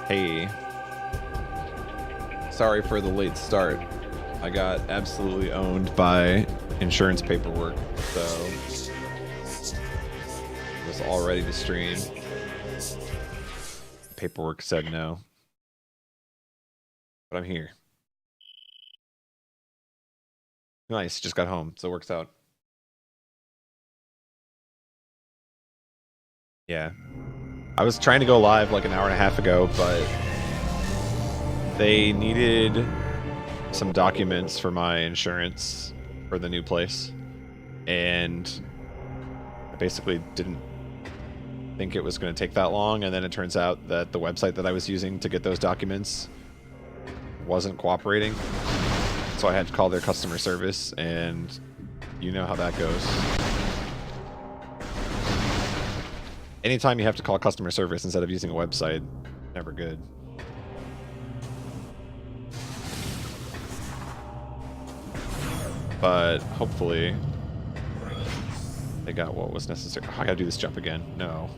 Hey, sorry for the late start. I got absolutely owned by insurance paperwork, so I was all ready to stream. Paperwork said no, but I'm here. Nice, just got home, so it works out. Yeah. I was trying to go live like an hour and a half ago, but they needed some documents for my insurance for the new place, and I basically didn't think it was going to take that long, and then it turns out that the website that I was using to get those documents wasn't cooperating, so I had to call their customer service, and you know how that goes. Anytime you have to call customer service instead of using a website, never good. But hopefully they got what was necessary. Oh, I gotta do this jump again. No.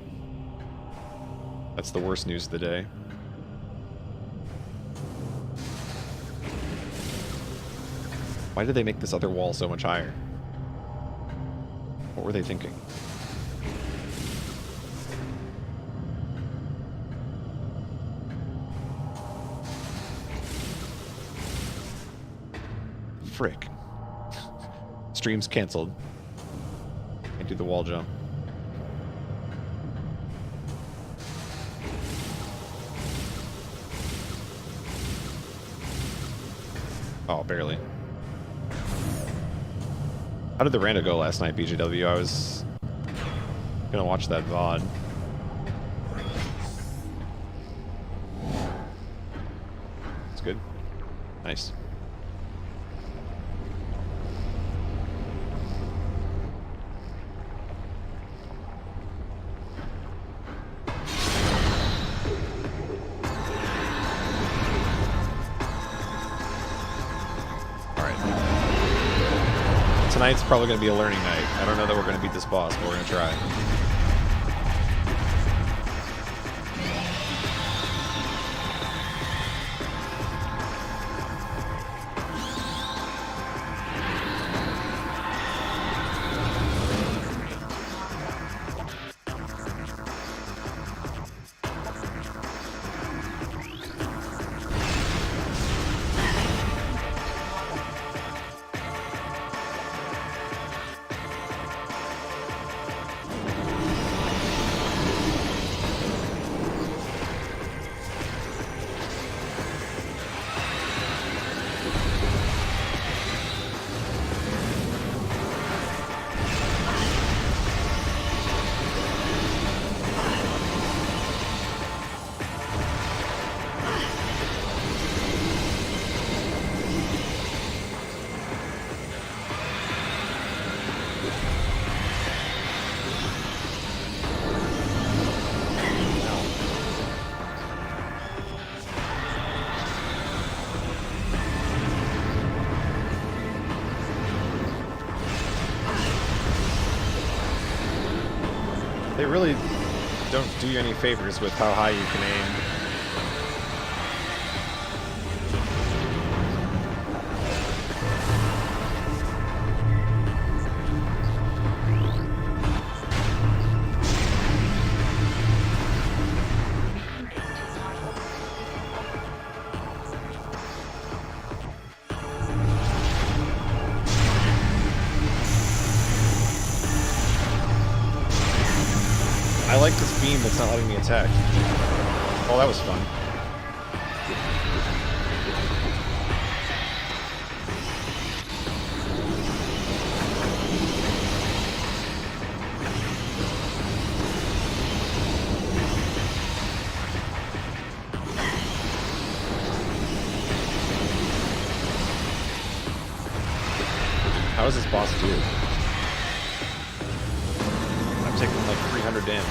That's the worst news of the day. Why did they make this other wall so much higher? What were they thinking? Frick. Stream's canceled. Can't do the wall jump. Oh, barely. How did the rando go last night, BJW? I was gonna watch that VOD. It's good. Nice. Tonight's probably going to be a learning night. I don't know that we're going to beat this boss, but we're going to try. They really don't do you any favors with how high you can aim. I like this beam that's not letting me attack. Oh, that was fun. How does this boss do? I'm taking like 300 damage.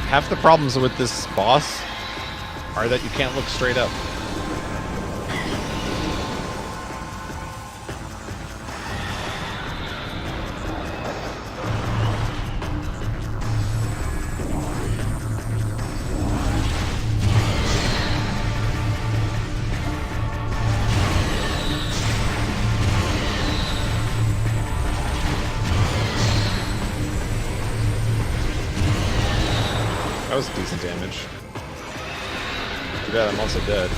Half the problems with this boss are that you can't look straight up. That was decent damage. Too bad I'm also dead.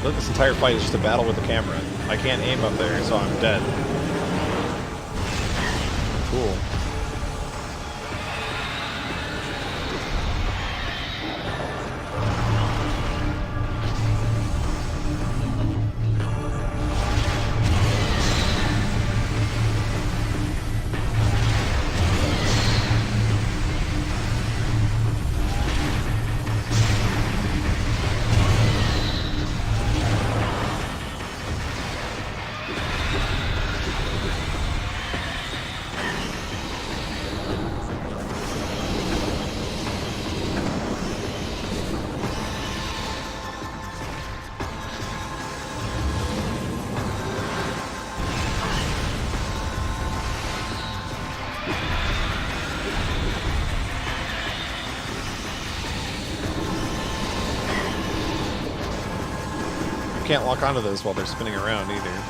Look, this entire fight is just a battle with the camera. I can't aim up there, so I'm dead. Cool. Can't lock onto those while they're spinning around either.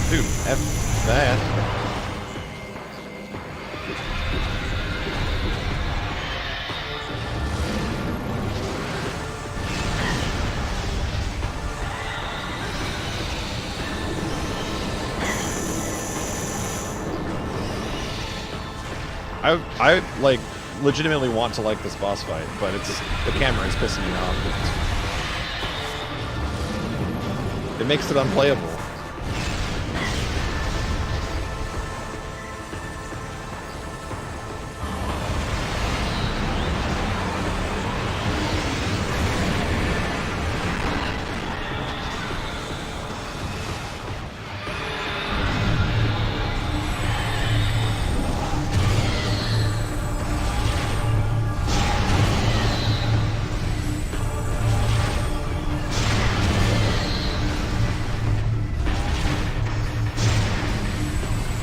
Dude, F that. I like legitimately want to like this boss fight, but it's the camera is pissing me off. It makes it unplayable.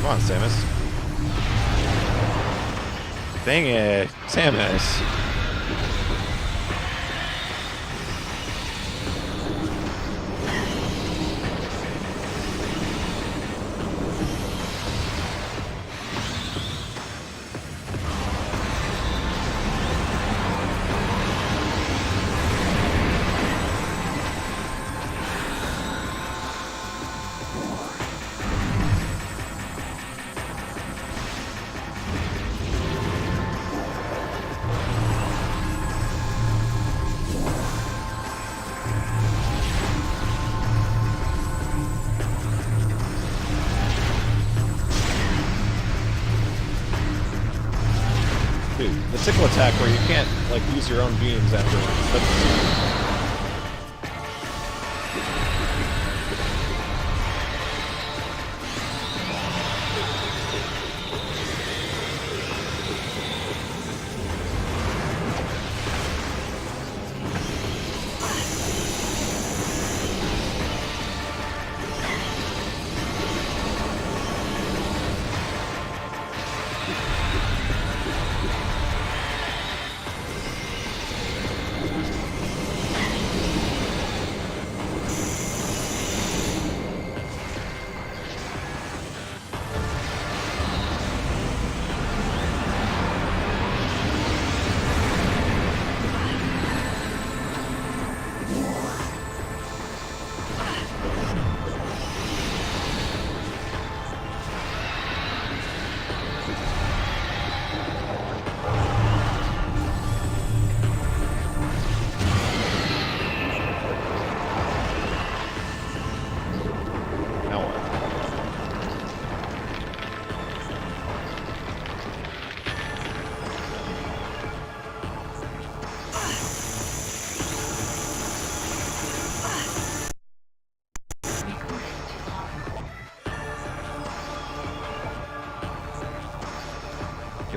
Come on, Samus. Dang it, Samus. Dude, the tickle attack where you can't, like, use your own beams afterwards. That's...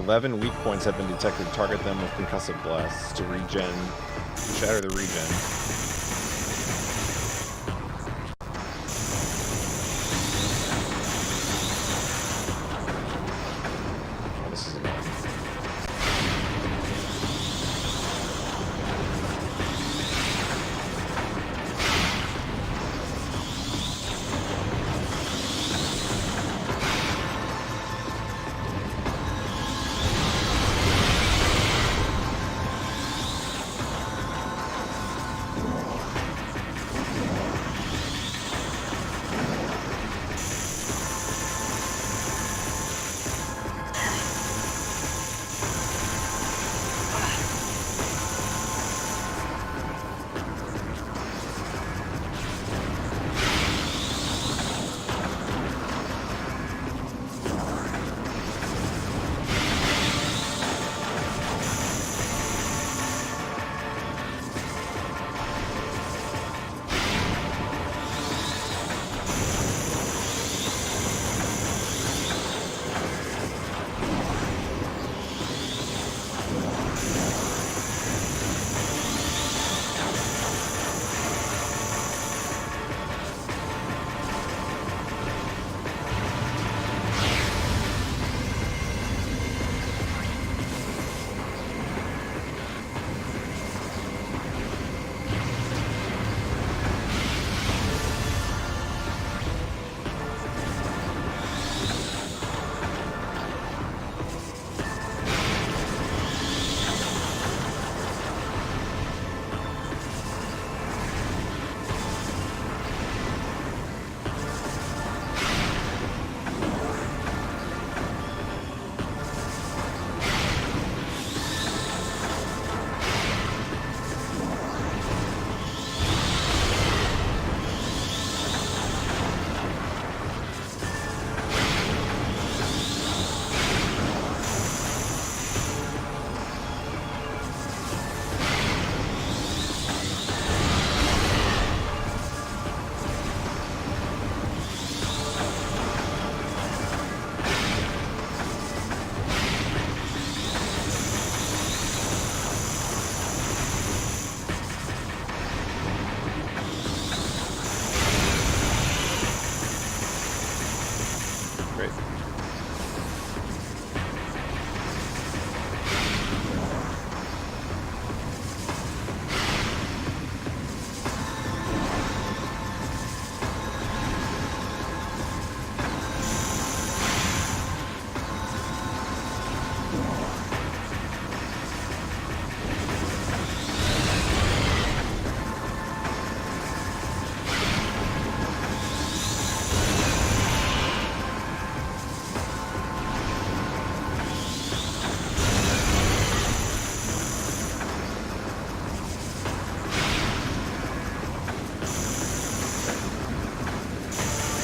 11 weak points have been detected. Target them with concussive blasts to regen. Shatter the regen. Oh, this is annoying.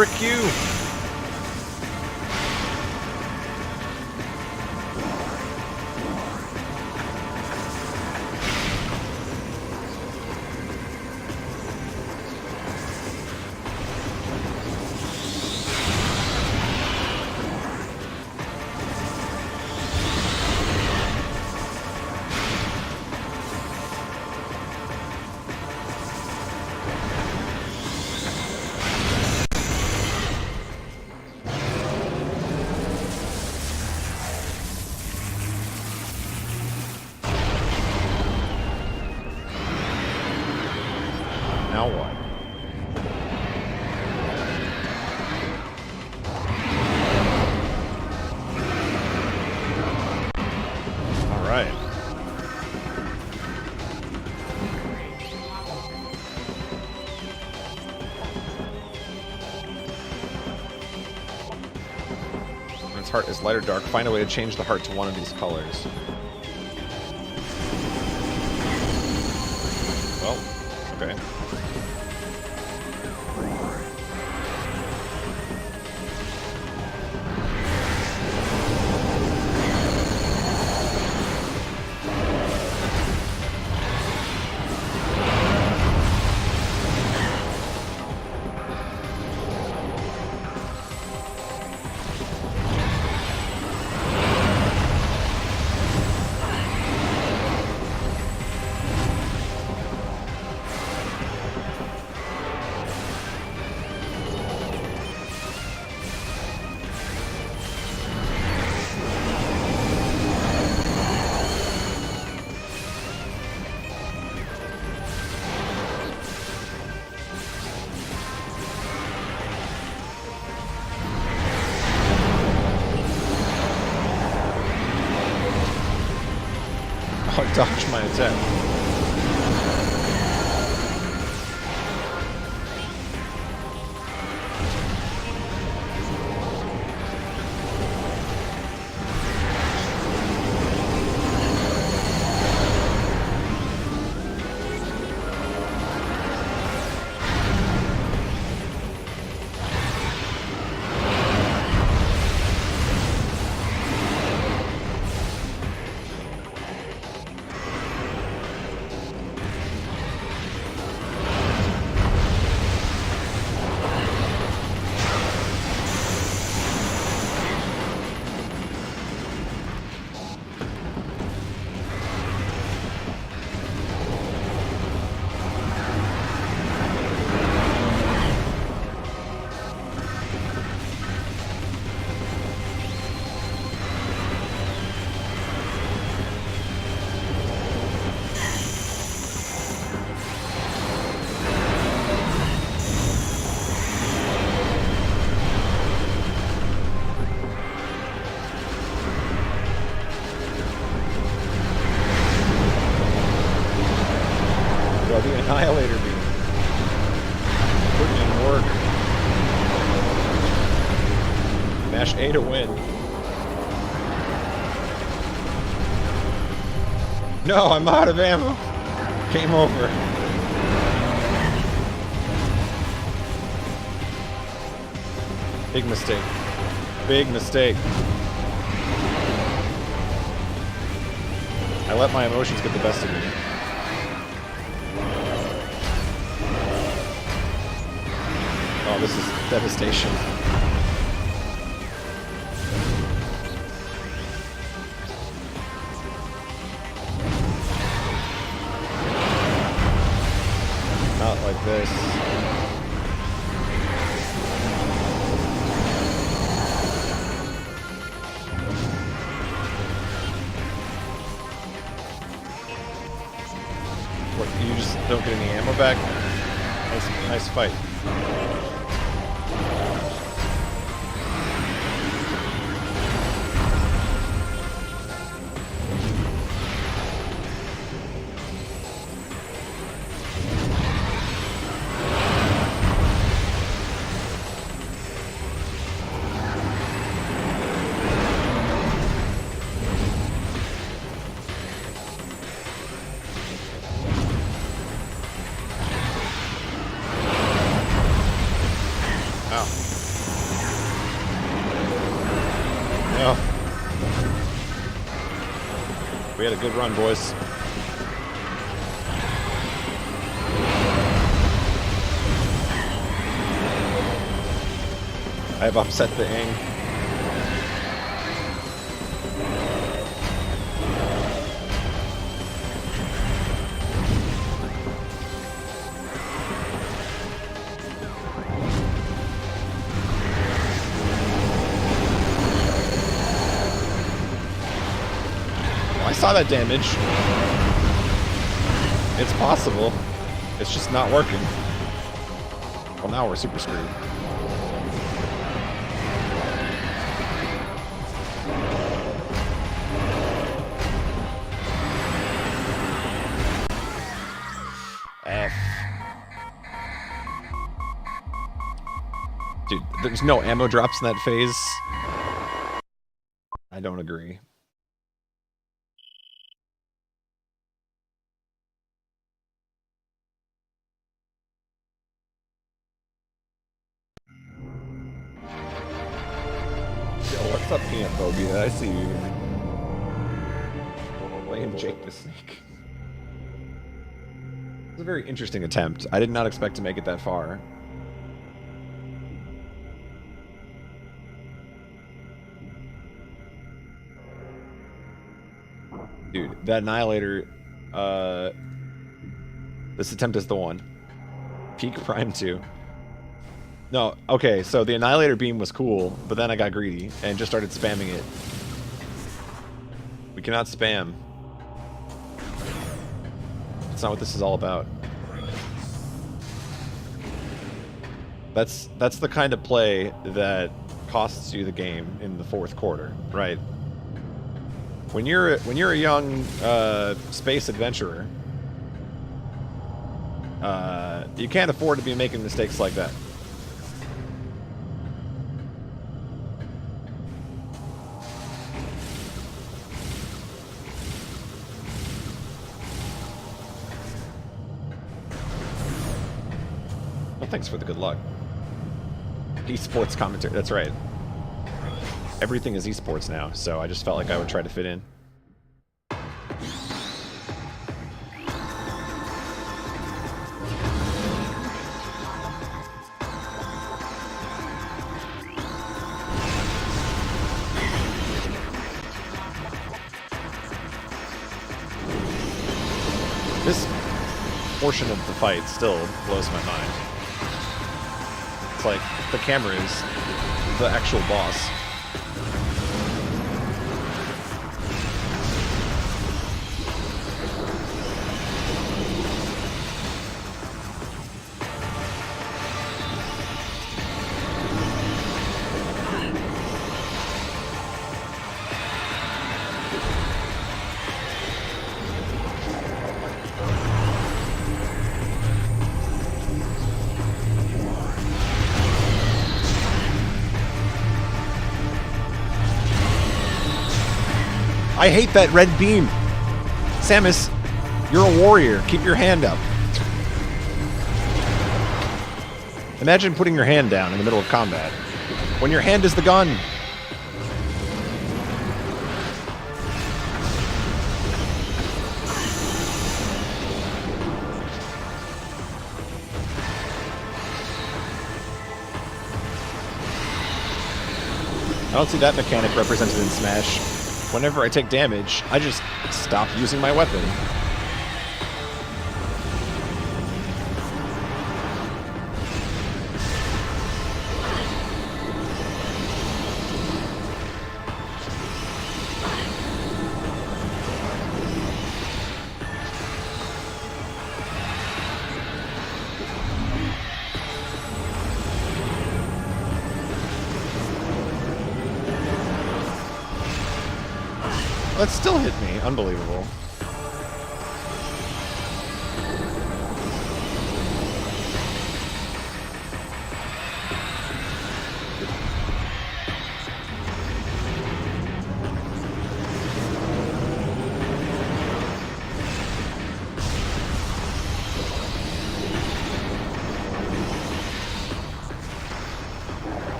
Frick you! Now what? All right. When its heart is light or dark, find a way to change the heart to one of these colors. Well, okay. dodge my attack. The Annihilator beam. Putting in work. Mash A to win. No, I'm out of ammo. Game over. Big mistake. Big mistake. I let my emotions get the best of me. Oh, this is devastation. Not like this. What, you just don't get any ammo back? Nice fight. No. We had a good run, boys. I have upset the Ing. I saw that damage. It's possible. It's just not working. Well, now we're super screwed. F. Dude, there's no ammo drops in that phase. I don't agree. What's up, Peanut Phobia? I see you. Playing Jake the Snake. It was a very interesting attempt. I did not expect to make it that far. Dude, that Annihilator, this attempt is the one. Peak Prime 2. No, okay, so the Annihilator beam was cool, but then I got greedy and just started spamming it. We cannot spam. That's not what this is all about. That's the kind of play that costs you the game in the fourth quarter, right? When you're a young space adventurer, you can't afford to be making mistakes like that. Well, thanks for the good luck. Esports commentary. That's right. Everything is esports now, so I just felt like I would try to fit in. This portion of the fight still blows my mind. It's like the camera is the actual boss. I hate that red beam. Samus, you're a warrior. Keep your hand up. Imagine putting your hand down in the middle of combat. When your hand is the gun. I don't see that mechanic represented in Smash. Whenever I take damage, I just stop using my weapon. That still hit me. Unbelievable.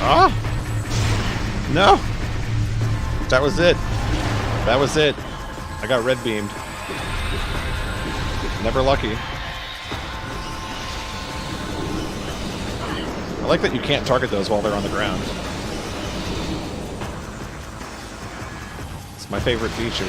Ah! No! That was it. That was it. I got red beamed. Never lucky. I like that you can't target those while they're on the ground. It's my favorite feature.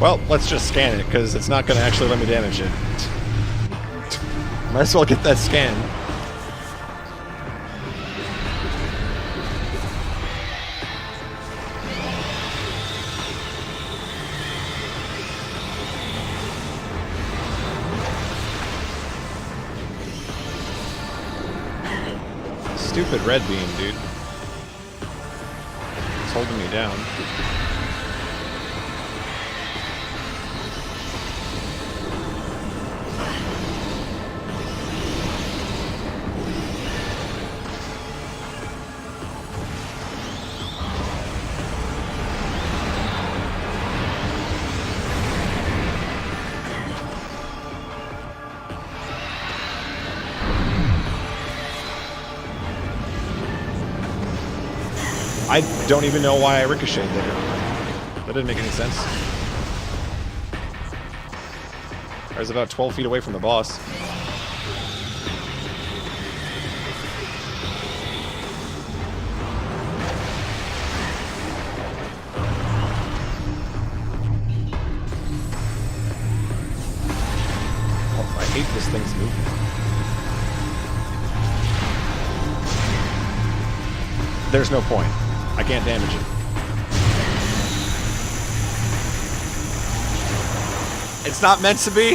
Well, let's just scan it, because it's not going to actually let me damage it. Might as well get that scan. Stupid red beam, dude. It's holding me down. I don't even know why I ricocheted there. That didn't make any sense. I was about 12 feet away from the boss. Oh, I hate this thing's movement. There's no point. I can't damage it. It's not meant to be.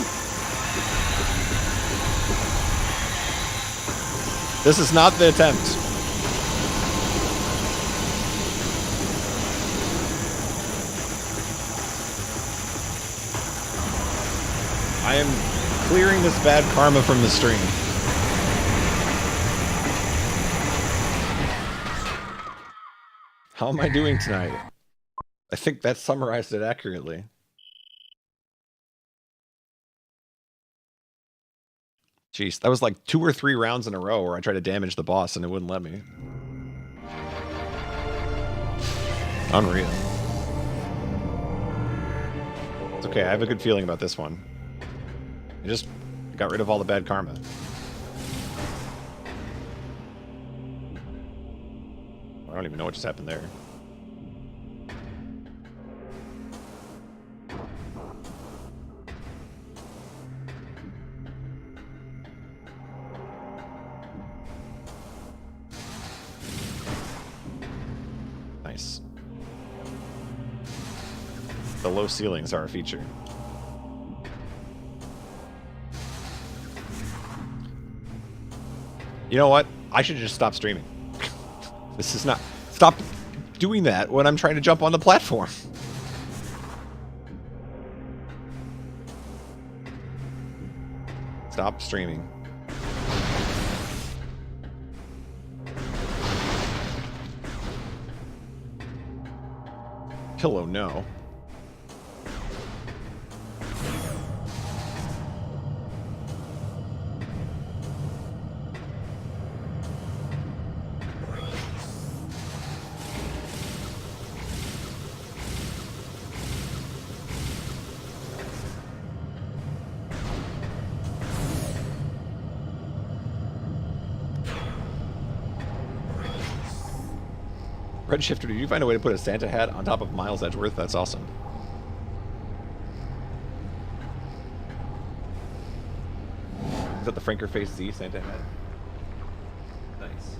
This is not the attempt. I am clearing this bad karma from the stream. How am I doing tonight? I think that summarized it accurately. Jeez, that was like 2 or 3 rounds in a row where I tried to damage the boss and it wouldn't let me. Unreal. It's okay, I have a good feeling about this one. I just got rid of all the bad karma. I don't even know what just happened there. Nice. The low ceilings are a feature. You know what? I should just stop streaming. This is not... Stop doing that when I'm trying to jump on the platform. Stop streaming. Pillow, no. Redshifter, did you find a way to put a Santa hat on top of Miles Edgeworth? That's awesome. Is that the Franker Face Z Santa hat? Nice.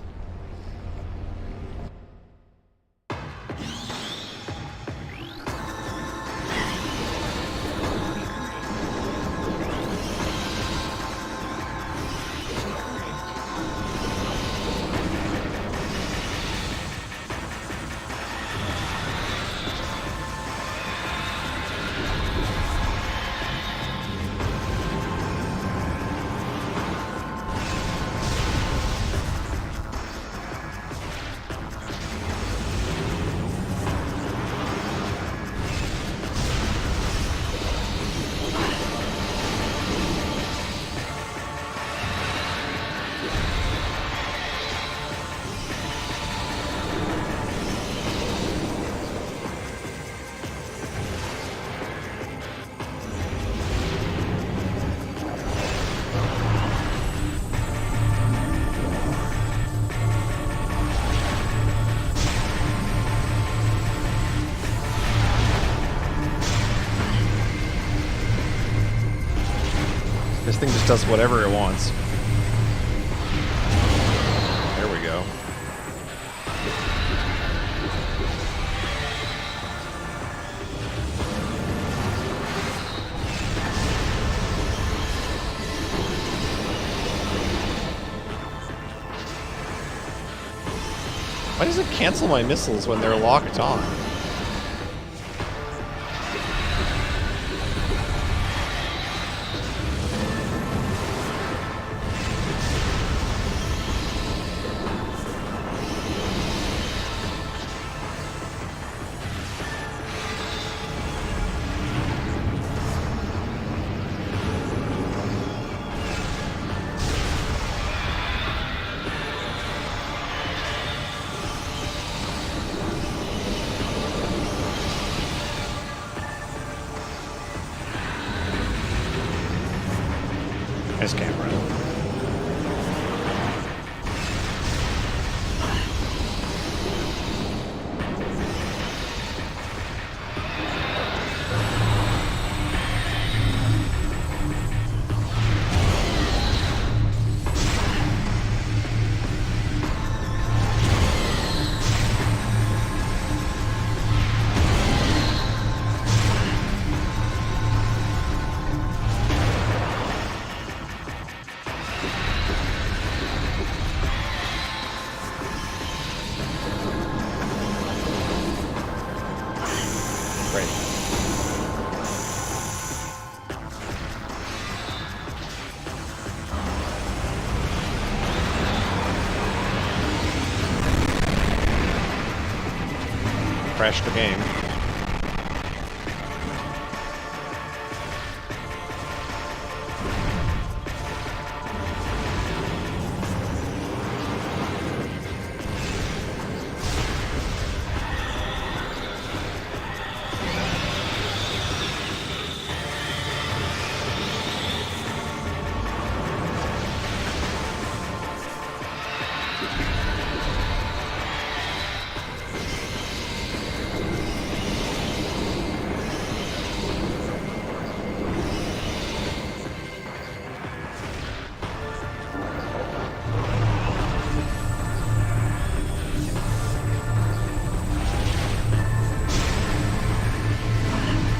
This thing just does whatever it wants. There we go. Why does it cancel my missiles when they're locked on? Nice camera. Crash the game.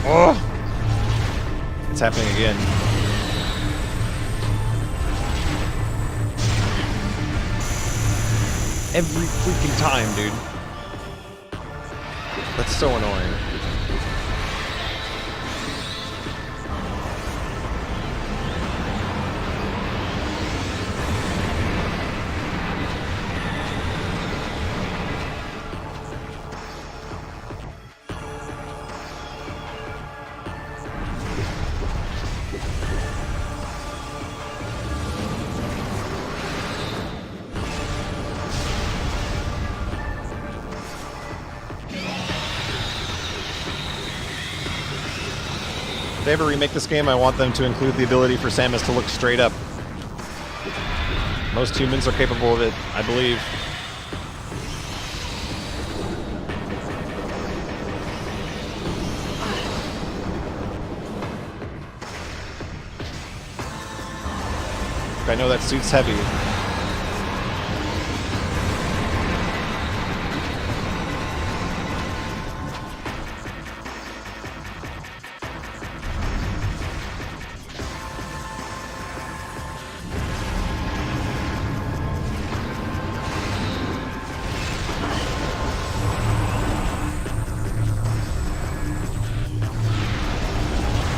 Oh! It's happening again. Every freaking time, dude. That's so annoying. If they ever remake this game, I want them to include the ability for Samus to look straight up. Most humans are capable of it, I believe. I know that suit's heavy.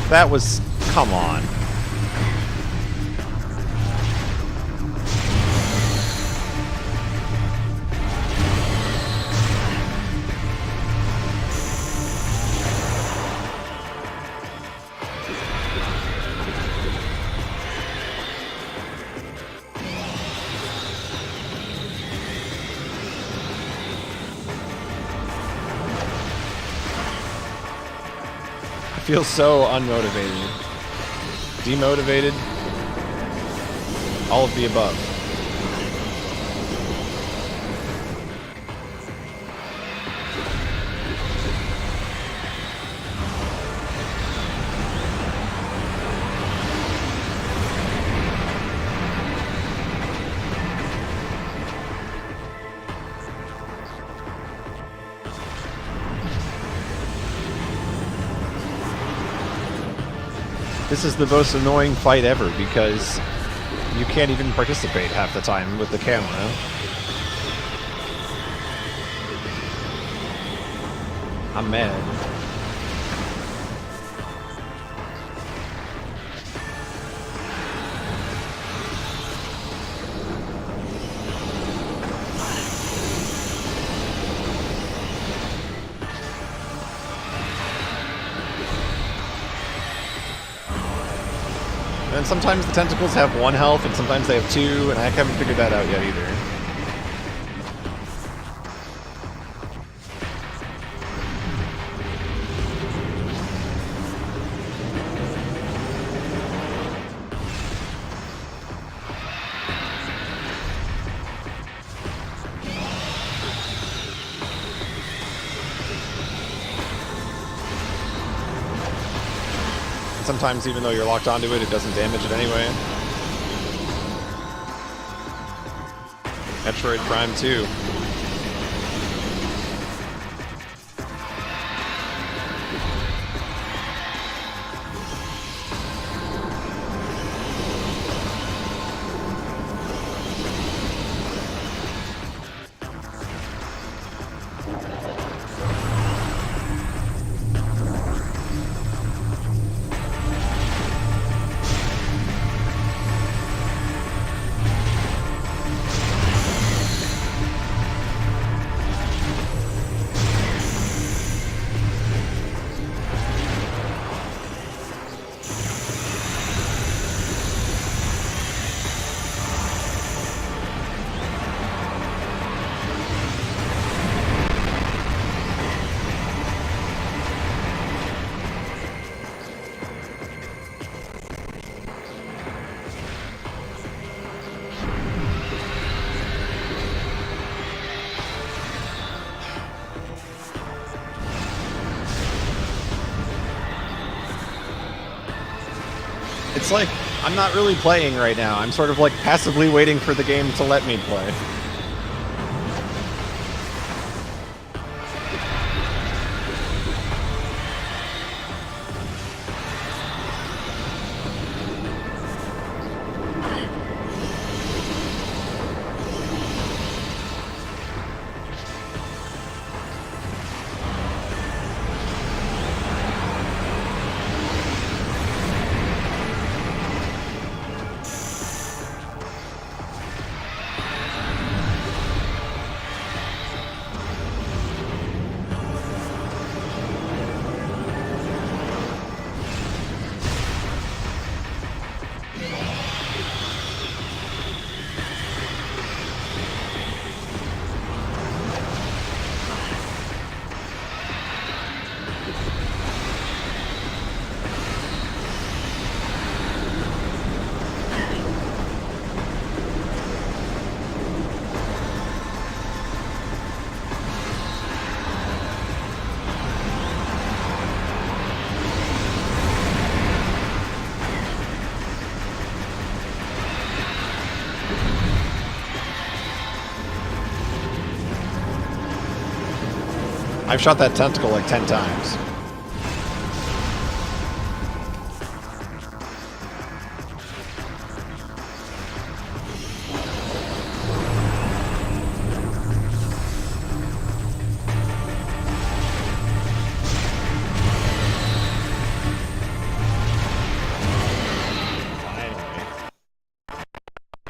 That was... come on. I feel so unmotivated. Demotivated. All of the above. This is the most annoying fight ever because you can't even participate half the time with the camera. I'm mad. And sometimes the tentacles have 1 health, and sometimes they have 2, and I haven't figured that out yet either. sometimes even though you're locked onto it, it doesn't damage it anyway. Metroid Prime 2. It's like, I'm not really playing right now. I'm sort of like passively waiting for the game to let me play. I've shot that tentacle like 10 times.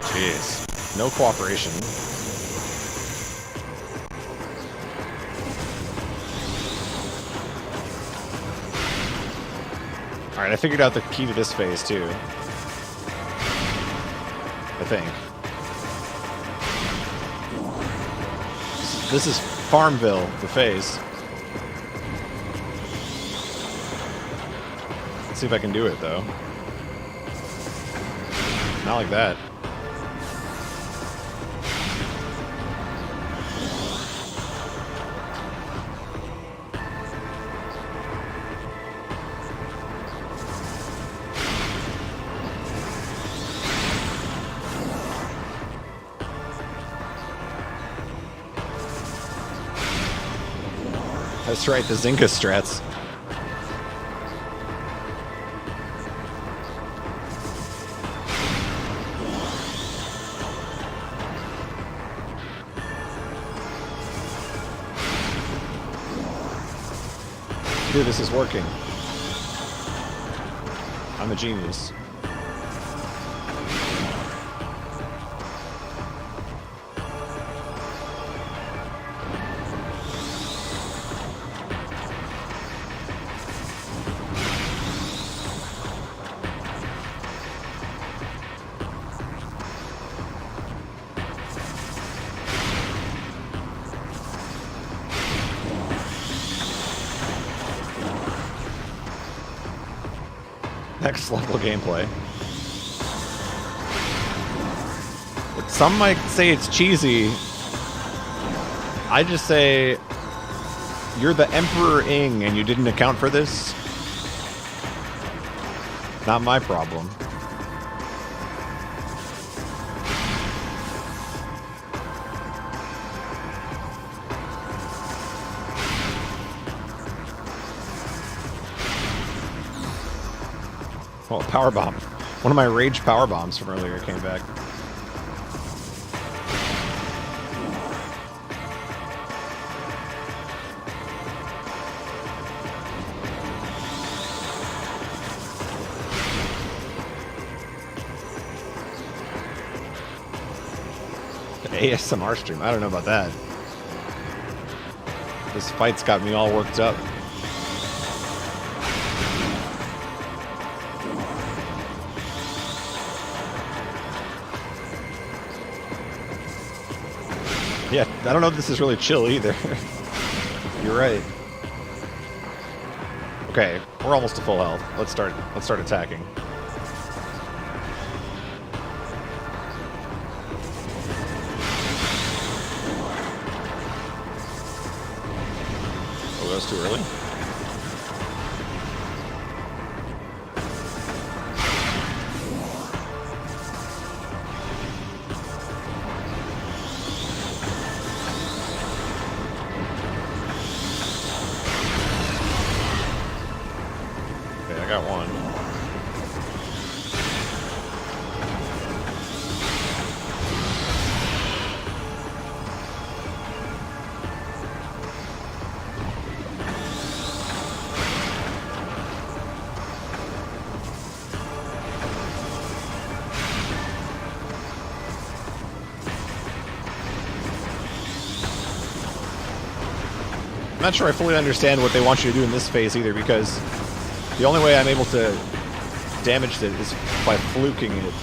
Jeez. No cooperation. Alright, I figured out the key to this phase, too. I think. This is Farmville, the phase. Let's see if I can do it, though. Not like that. That's right, the Zinka strats. Dude, this is working. I'm a genius. Next level gameplay. Some might say it's cheesy. I just say you're the Emperor Ing and you didn't account for this. Not my problem. Oh, power bomb. One of my rage power bombs from earlier came back. ASMR stream. I don't know about that. This fight's got me all worked up. Yeah, I don't know if this is really chill either. You're right. Okay, we're almost to full health. Let's start attacking. Oh, that was too early? I got one. I'm not sure I fully understand what they want you to do in this phase either, because the only way I'm able to damage it is by fluking it.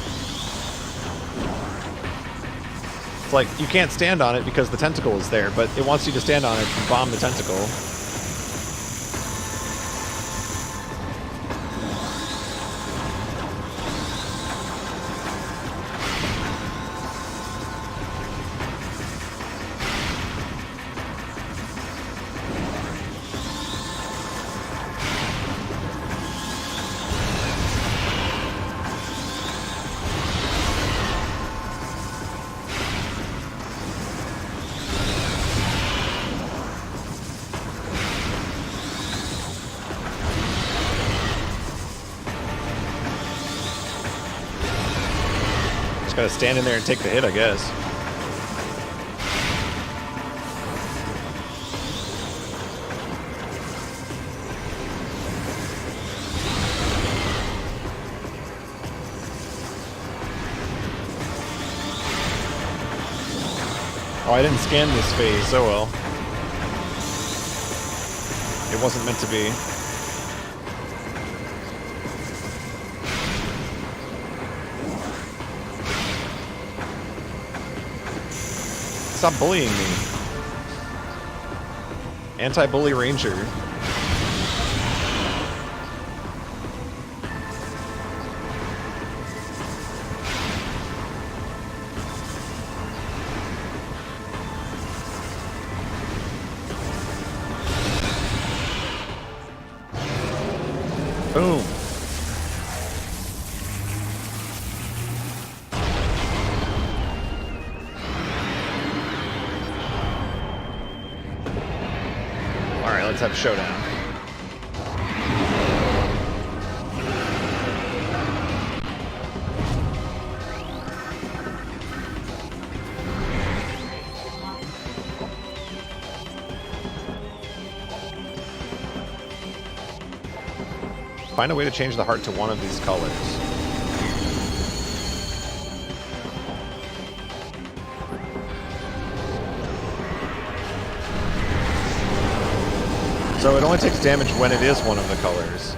It's like, you can't stand on it because the tentacle is there, but it wants you to stand on it and bomb the tentacle. Gotta stand in there and take the hit, I guess. Oh, I didn't scan this phase. Oh well. It wasn't meant to be. Stop bullying me. Anti-bully ranger. Boom. Let's have a showdown. Find a way to change the heart to one of these colors. So it only takes damage when it is one of the colors.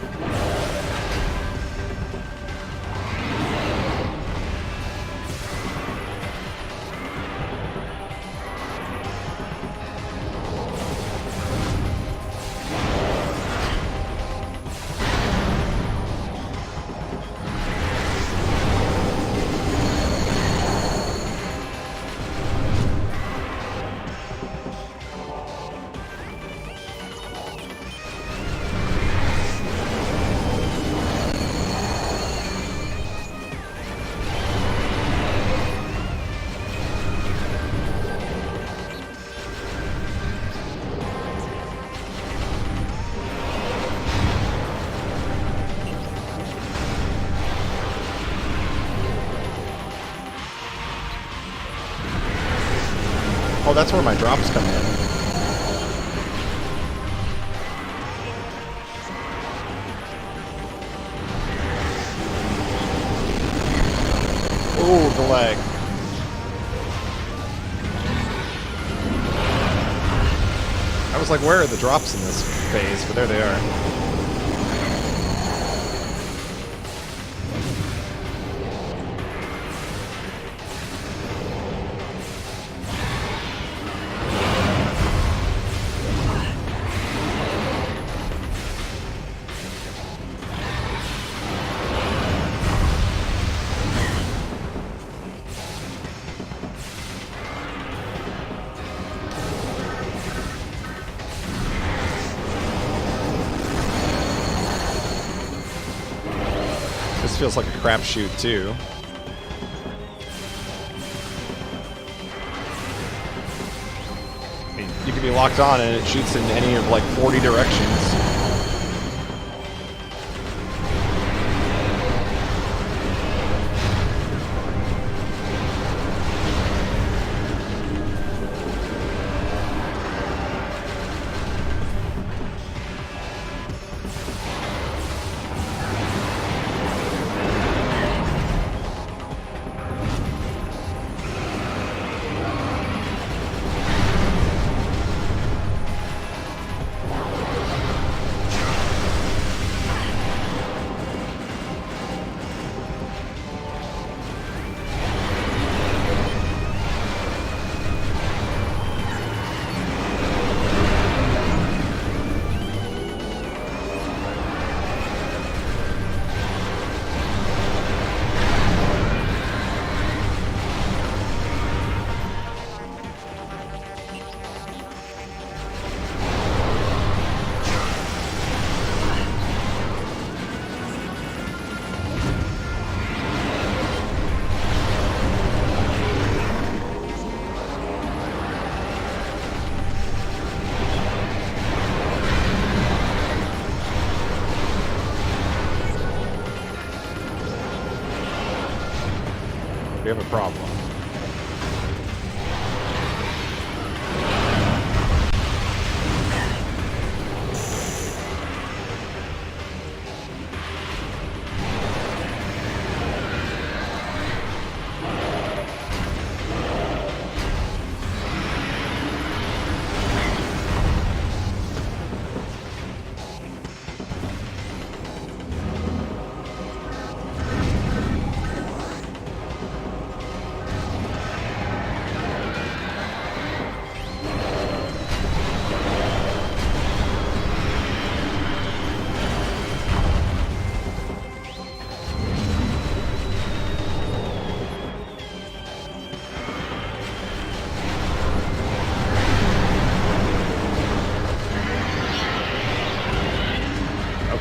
Oh, that's where my drops come in. Oh, the lag. I was like, where are the drops in this phase? But there they are. This feels like a crapshoot too. I mean, you can be locked on and it shoots in any of like 40 directions. We have a problem.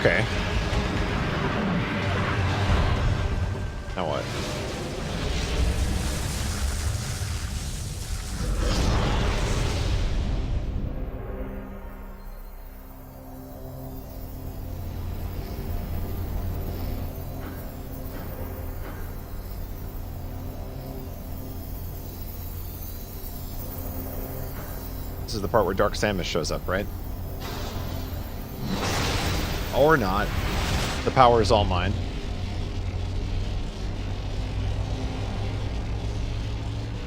Okay. Now what? This is the part where Dark Samus shows up, right? Or not. The power is all mine.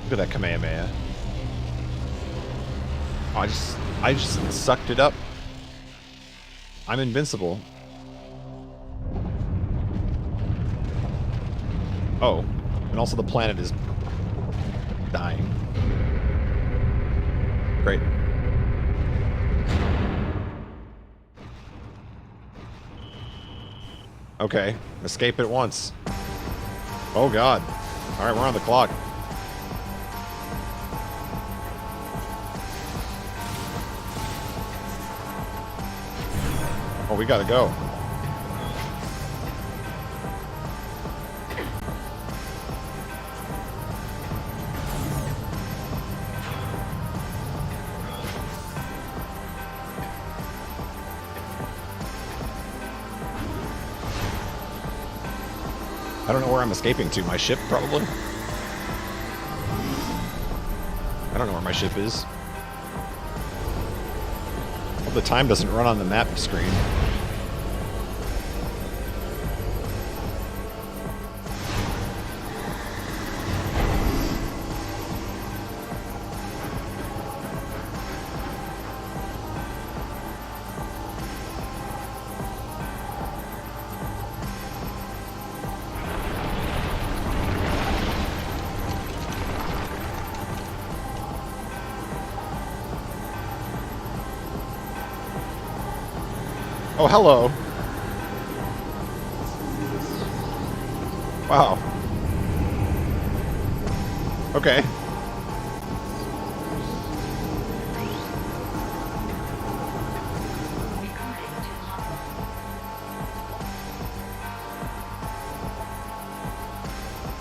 Look at that Kamehameha. Oh, I just sucked it up. I'm invincible. Oh, and also the planet is dying. Great. Okay, escape at once. Oh god. Alright, we're on the clock. Oh, we gotta go. I don't know where I'm escaping to. My ship, probably? I don't know where my ship is. Well, the time doesn't run on the map screen. Oh, hello. Wow. Okay.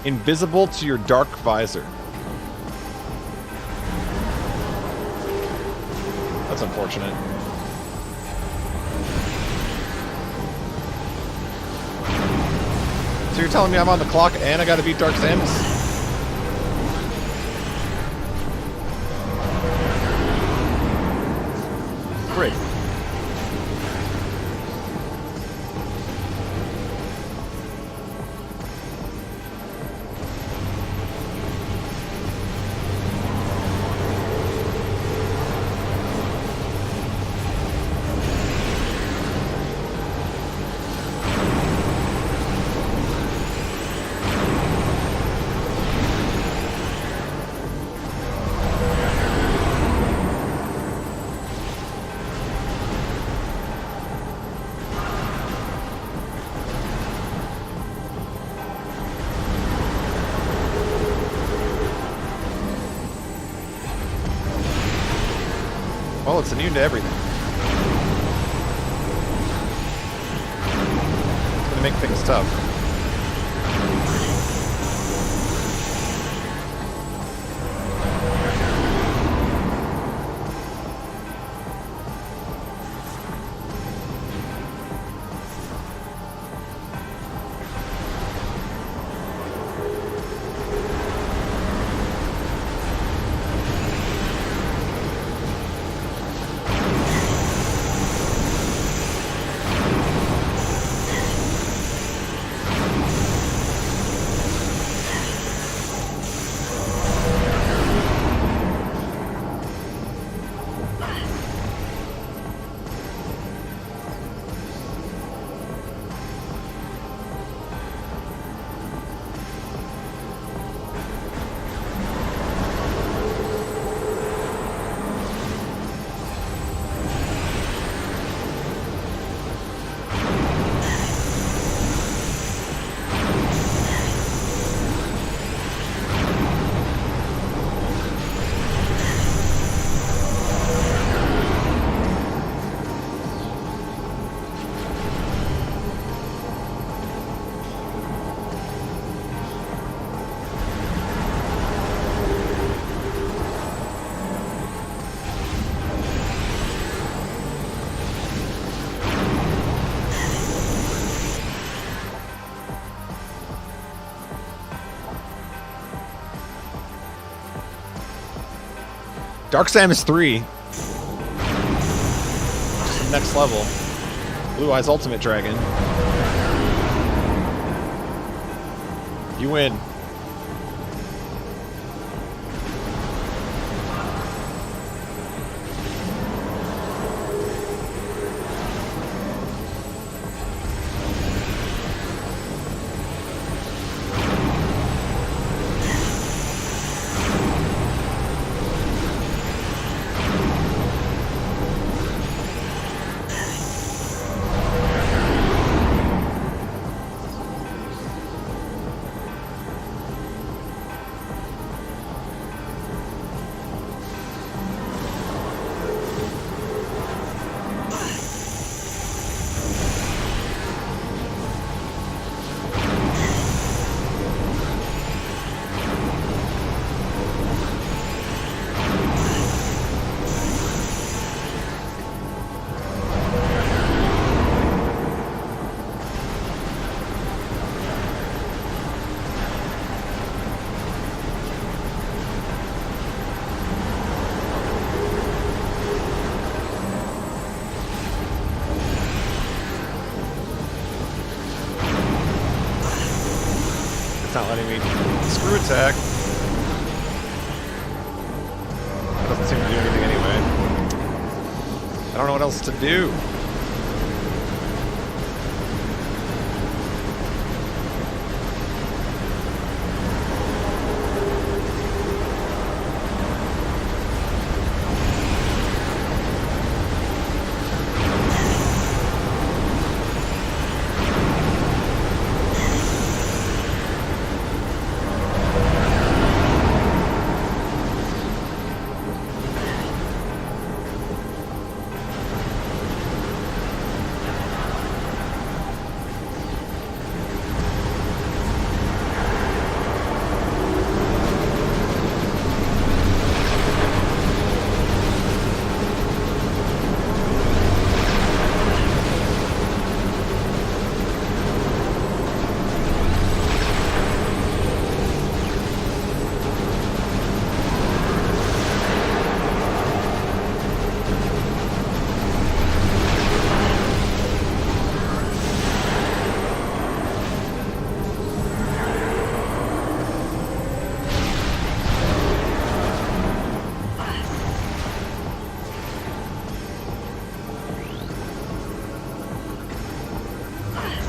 Invisible to your dark visor. That's unfortunate. So you're telling me I'm on the clock and I gotta beat Dark Samus? Great. Well, it's immune to everything. It's gonna make things tough. Dark Samus 3. Just next level. Blue Eyes Ultimate Dragon. You win. attack. That doesn't seem to do anything anyway. I don't know what else to do.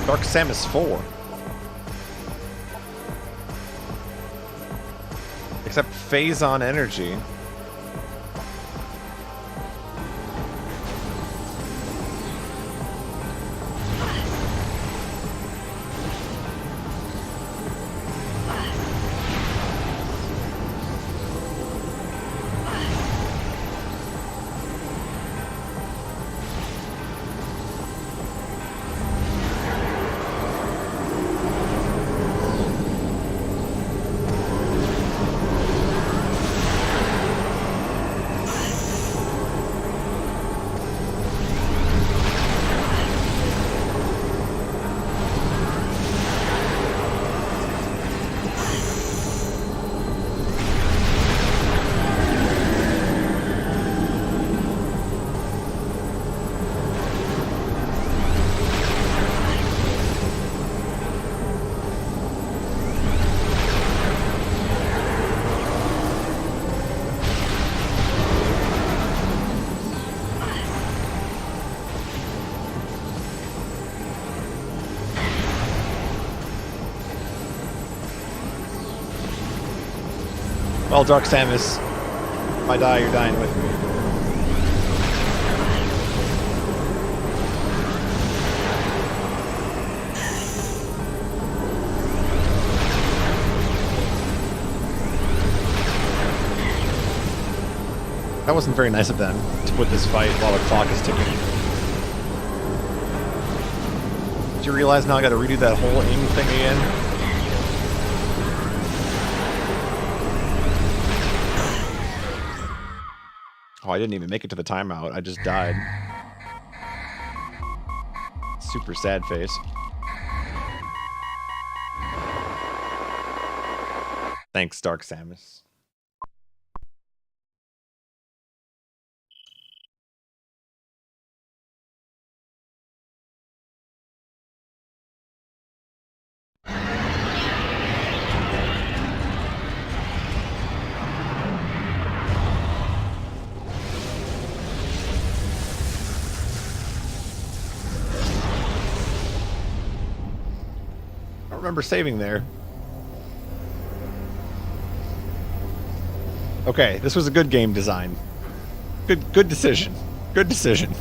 Dark Samus 4. Except Phazon Energy. Well, Dark Samus, if I die, you're dying with me. That wasn't very nice of them to put this fight while the clock is ticking. Did you realize now I gotta redo that whole aim thing again? Oh, I didn't even make it to the timeout. I just died. Super sad face. Thanks, Dark Samus. I don't remember saving there. Okay, this was a good game design. Good decision. Good decision.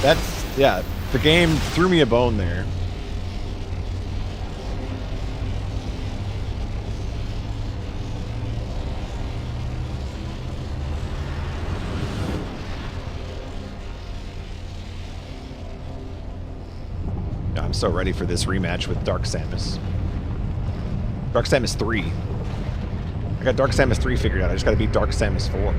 That's, yeah, the game threw me a bone there. I'm so ready for this rematch with Dark Samus. Dark Samus 3. I got Dark Samus 3 figured out. I just gotta beat Dark Samus 4.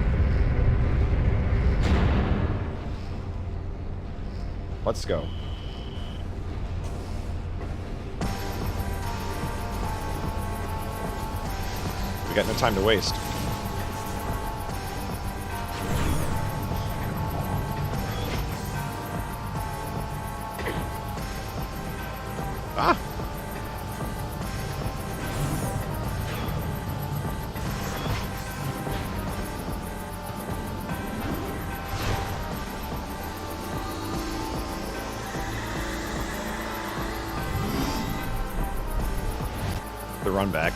Let's go. We got no time to waste. Ah! The run back.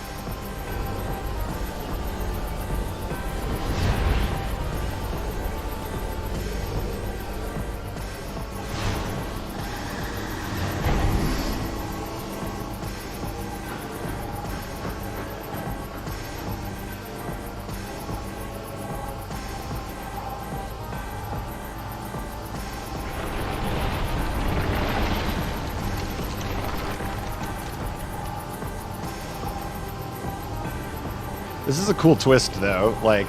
This is a cool twist, though. Like,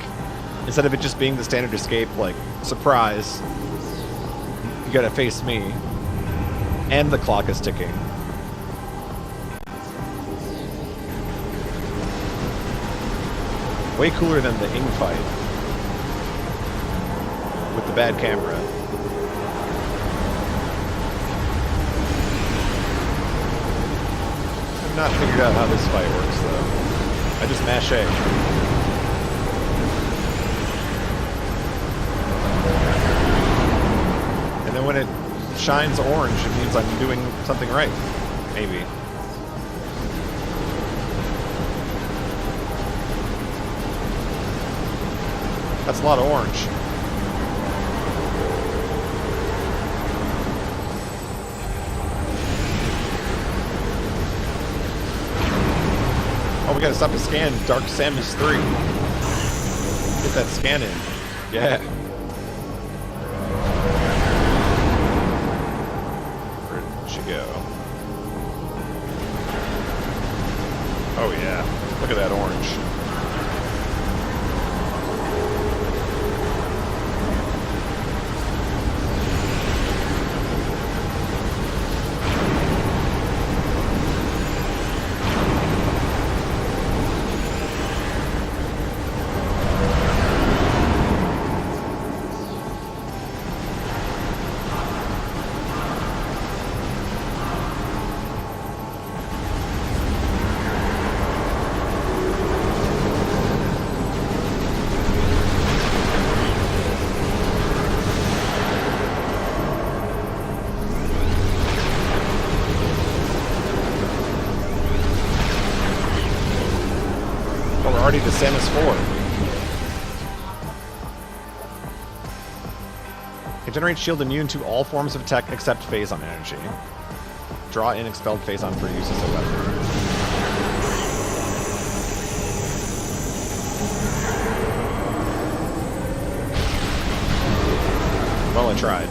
instead of it just being the standard escape, like, surprise, you gotta face me. And the clock is ticking. Way cooler than the Ing fight. With the bad camera. I've not figured out how this fight works, though. I just mash A. And then when it shines orange, it means I'm doing something right. Maybe. That's a lot of orange. Oh, we gotta stop the scan. Dark Samus 3. Get that scan in. Yeah. Where'd she go? Oh, yeah. Look at that orange. Already to Samus 4. Can generate shield immune to all forms of attack except phazon energy. Draw in expelled phazon for use as a weapon. Well, I tried.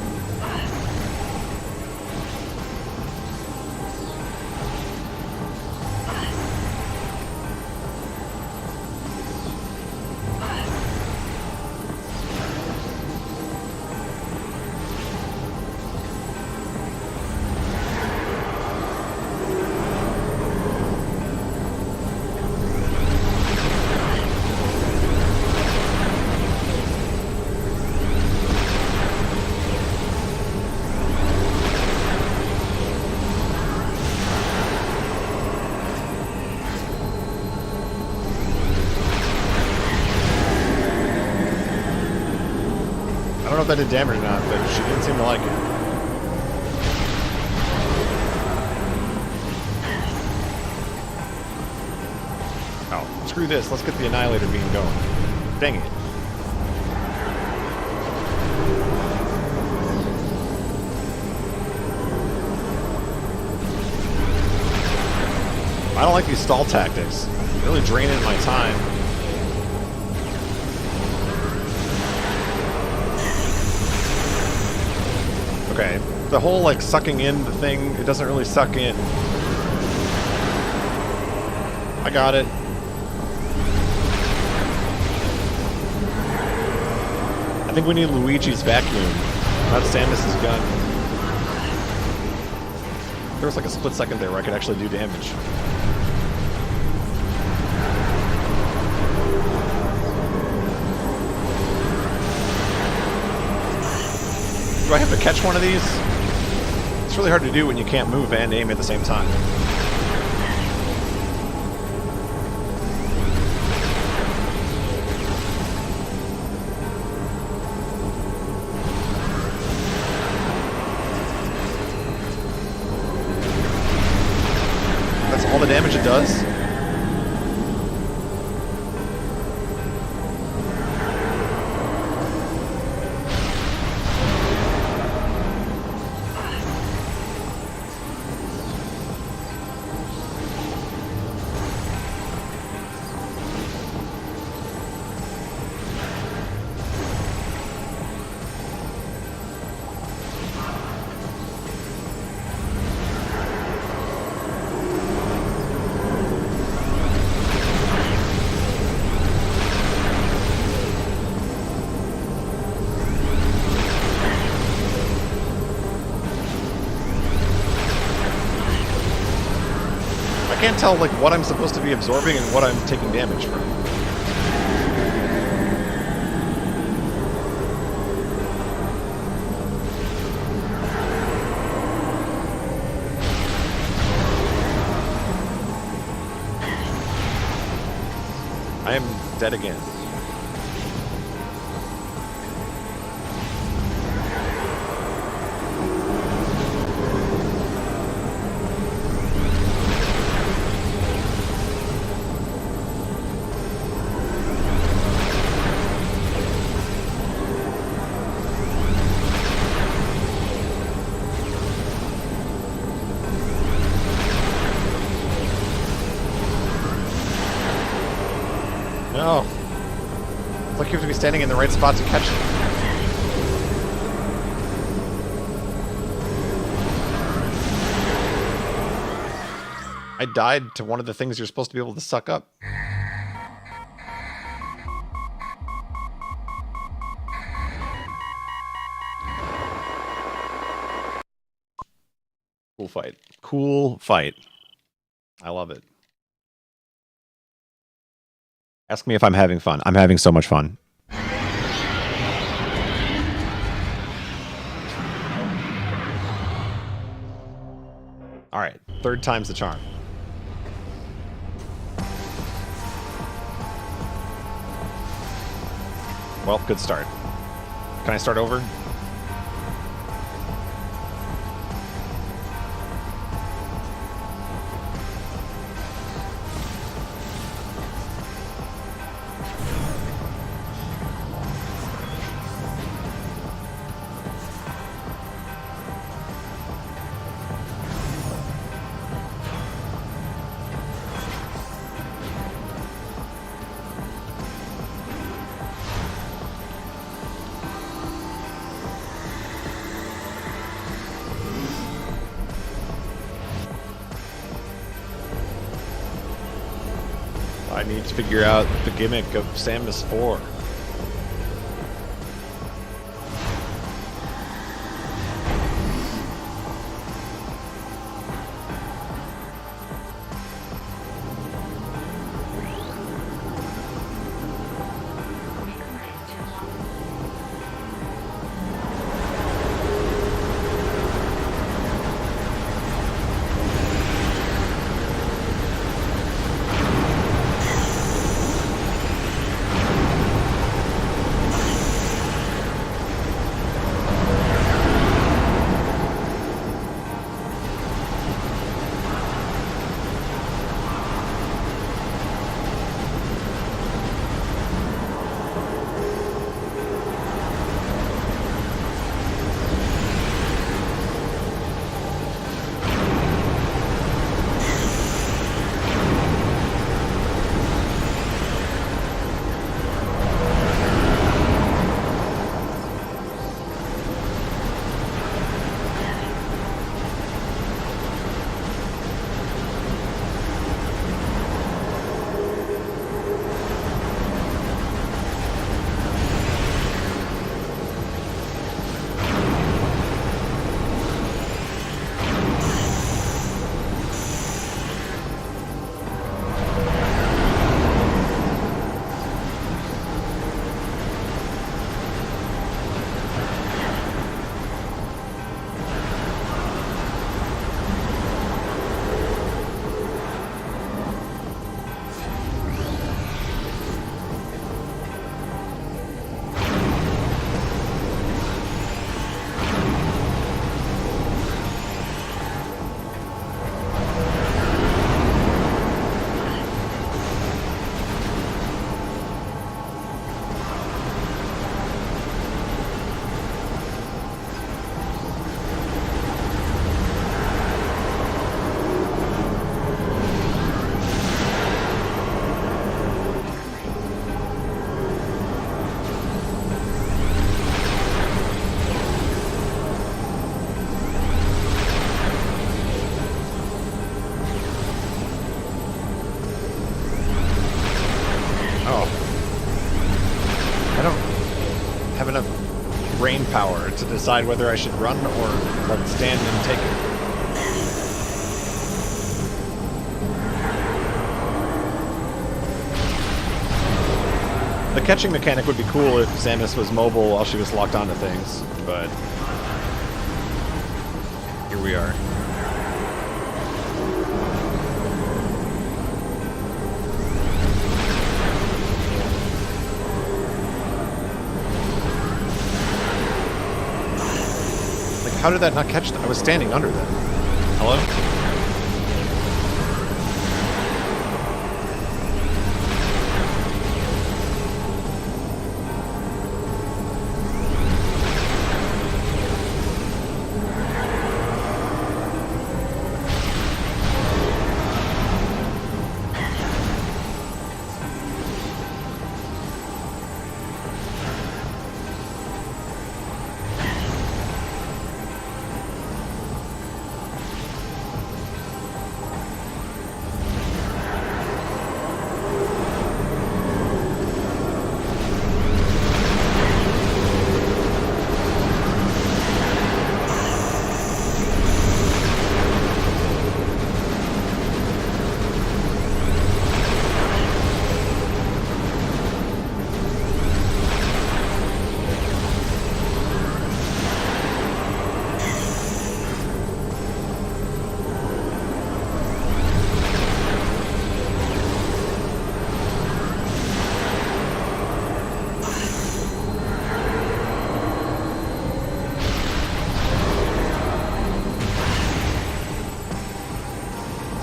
I don't know if that did damage or not, but she didn't seem to like it. Oh, screw this. Let's get the Annihilator beam going. Dang it. I don't like these stall tactics. They're really draining my time. Okay, the whole, like, sucking in the thing, it doesn't really suck in. I got it. I think we need Luigi's vacuum, not Samus's gun. There was like a split second there where I could actually do damage. Do I have to catch one of these? It's really hard to do when you can't move and aim at the same time. That's all the damage it does. I can't tell like what I'm supposed to be absorbing and what I'm taking damage from. I am dead again. No. It's like you have to be standing in the right spot to catch it. I died to one of the things you're supposed to be able to suck up. Cool fight. Cool fight. I love it. Ask me if I'm having fun. I'm having so much fun. All right, third time's the charm. Well, good start. Can I start over? I need to figure out the gimmick of Samus 4. to decide whether I should run or let it stand and take it. The catching mechanic would be cool if Samus was mobile while she was locked onto things, but here we are. Like, how did that not catch them? I was standing under them. Hello?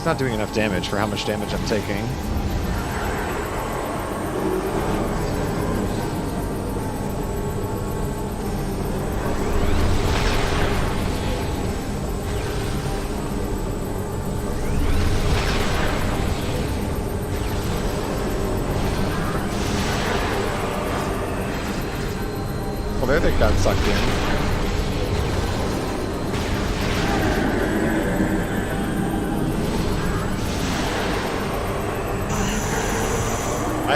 It's not doing enough damage for how much damage I'm taking. Well, there they got sucked in.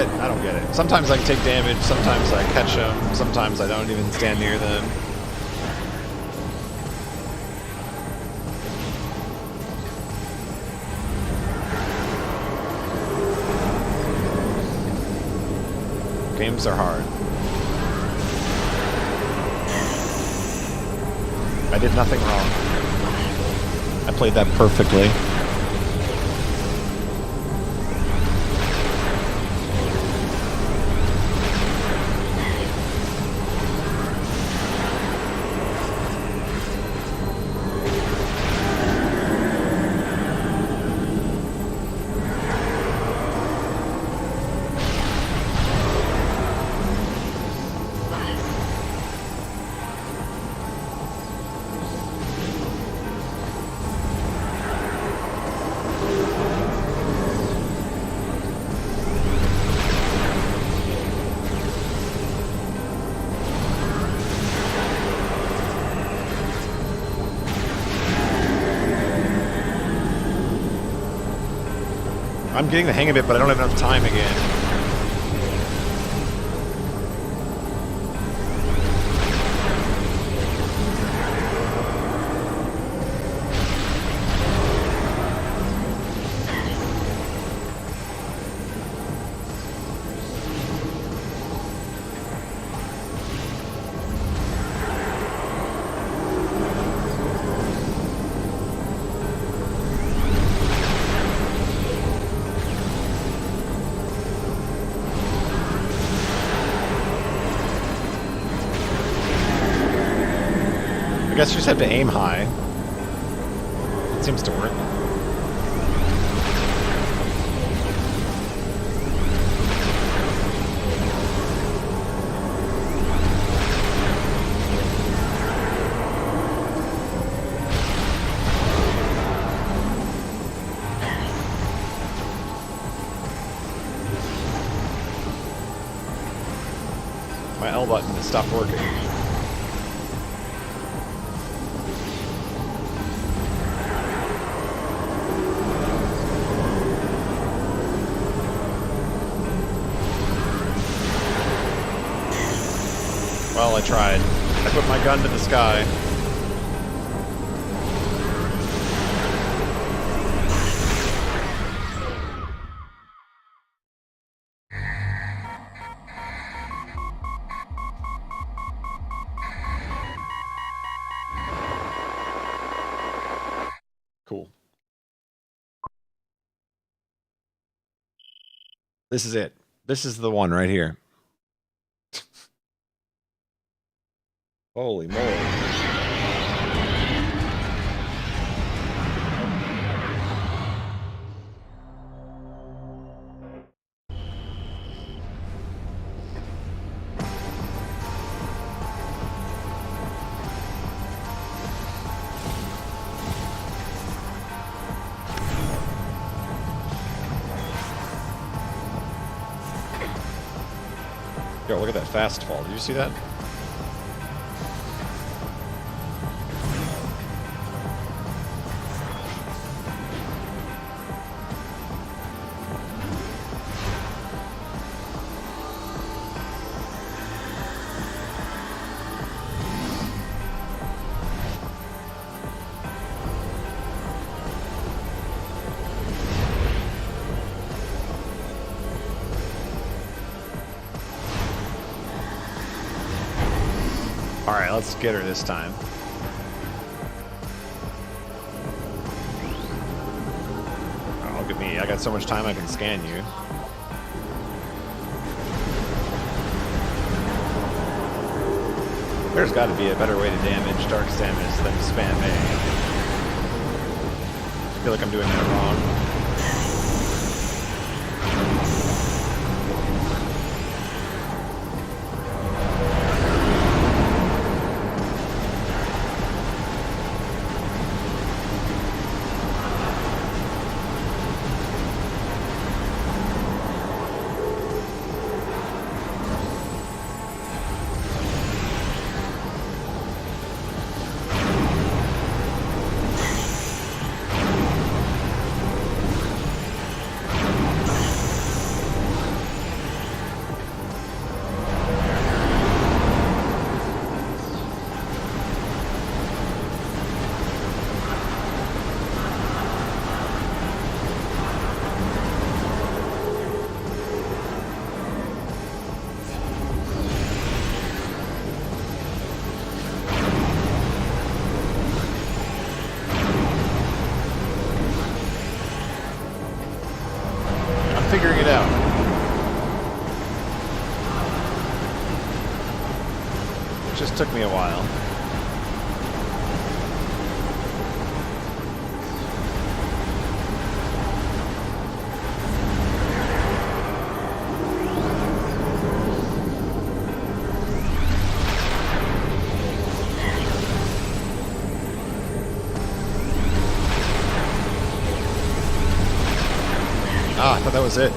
I don't get it. Sometimes I can take damage, sometimes I catch them, sometimes I don't even stand near them. Games are hard. I did nothing wrong. I played that perfectly. I'm getting the hang of it, but I don't have enough time again. I guess you just have to aim high. It seems to work. My L button has stopped working. Well, I tried. I whip my gun to the sky. Cool. This is it. This is the one right here. Holy moly. Yo, look at that fast fall. Did you see that? Alright, let's get her this time. Oh, look at me. I got so much time I can scan you. There's got to be a better way to damage Dark Samus than spam A. I feel like I'm doing that wrong. Figuring it out. It just took me a while. Ah, I thought that was it.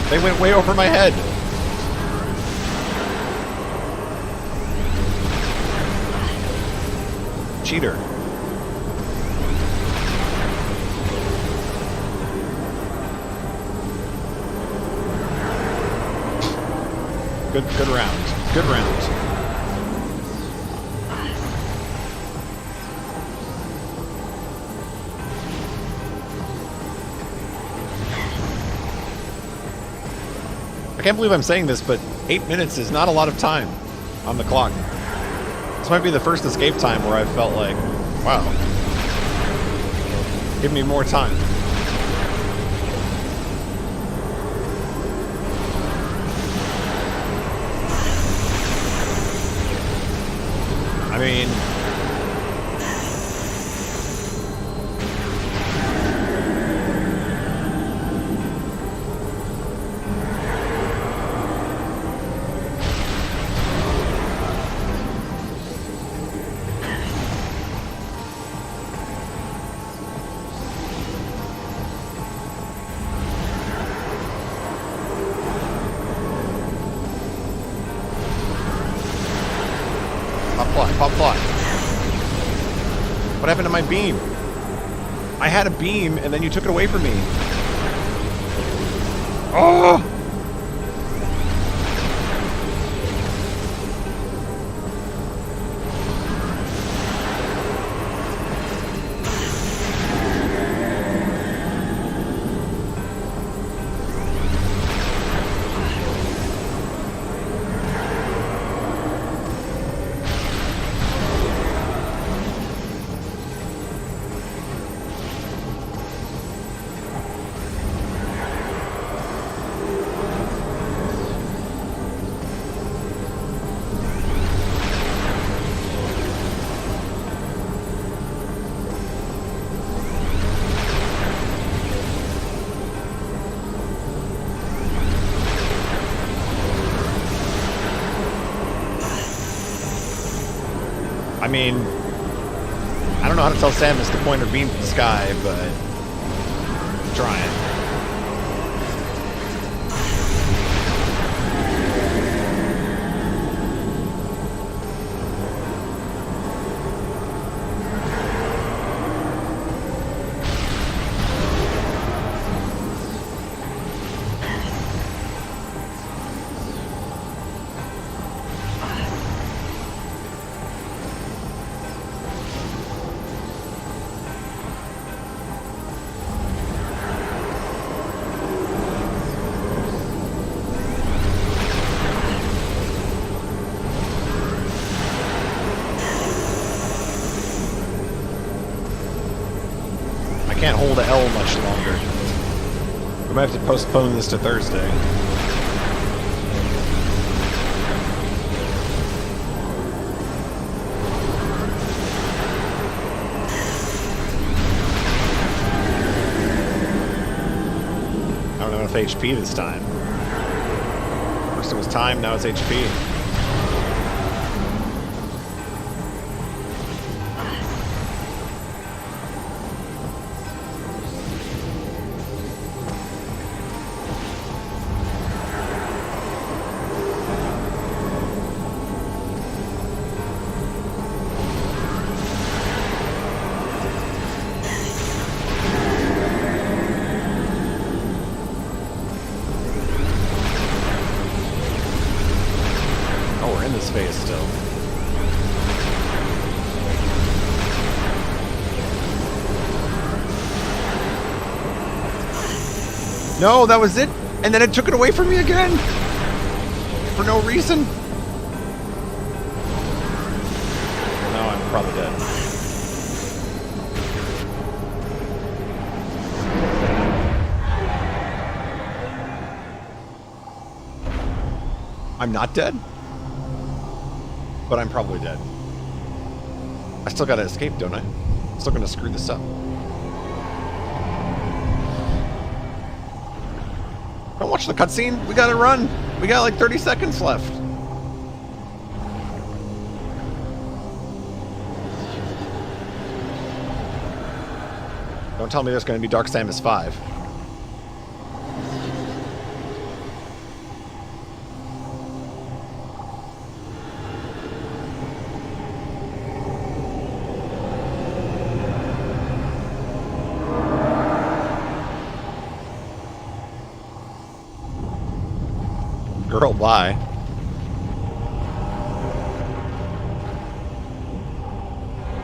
They went way over my head. Cheater. Good round. Good round. I can't believe I'm saying this, but 8 minutes is not a lot of time on the clock. This might be the first escape time where I felt like, wow, give me more time. I mean, pop plot. What happened to my beam? I had a beam and then you took it away from me. Oh! I mean, I don't know how to tell Samus to point her beam to the sky, but I'm trying. I can't hold a L much longer. We might have to postpone this to Thursday. I don't know if HP this time. First it was time, now it's HP. Phase still. No, that was it, and then it took it away from me again for no reason. No, I'm probably dead. I'm not dead? But I'm probably dead. I still gotta escape, don't I? I'm still gonna screw this up. Don't watch the cutscene. We gotta run. We got like 30 seconds left. Don't tell me there's gonna be Dark Samus 5. Girl, bye.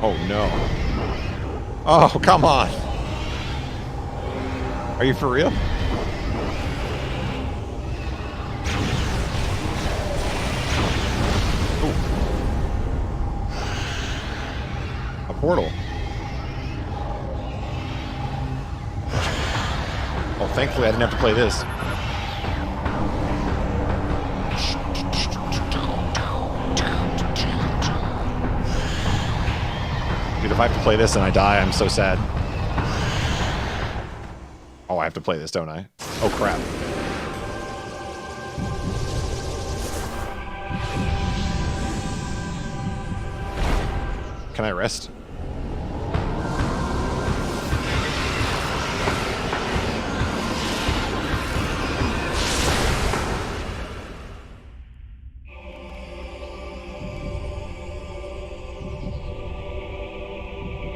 Oh no. Oh, come on. Are you for real? Ooh. A portal. Oh, thankfully I didn't have to play this. Dude, if I have to play this and I die, I'm so sad. Oh, I have to play this, don't I? Oh, crap. Can I rest?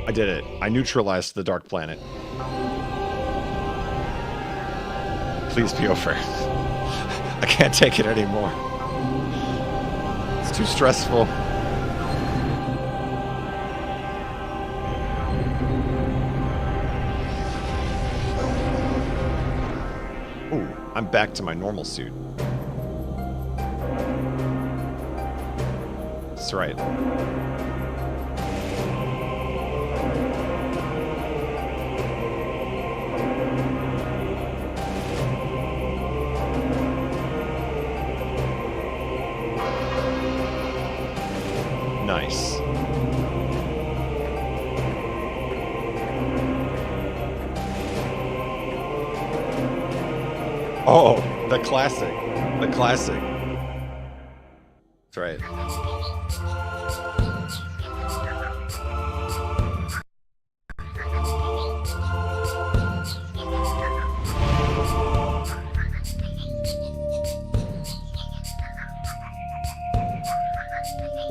I did it. I neutralized the Dark Planet. Please be over. I can't take it anymore. It's too stressful. Ooh, I'm back to my normal suit. That's right. Nice. Oh, the classic. The classic. That's right.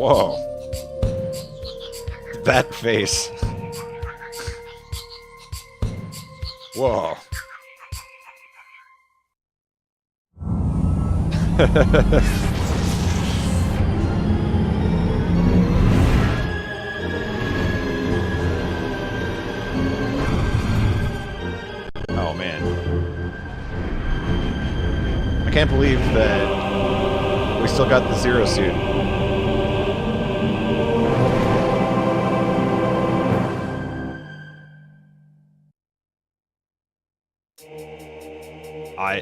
Whoa. That face. Whoa. Oh, man. I can't believe that we still got the Zero suit.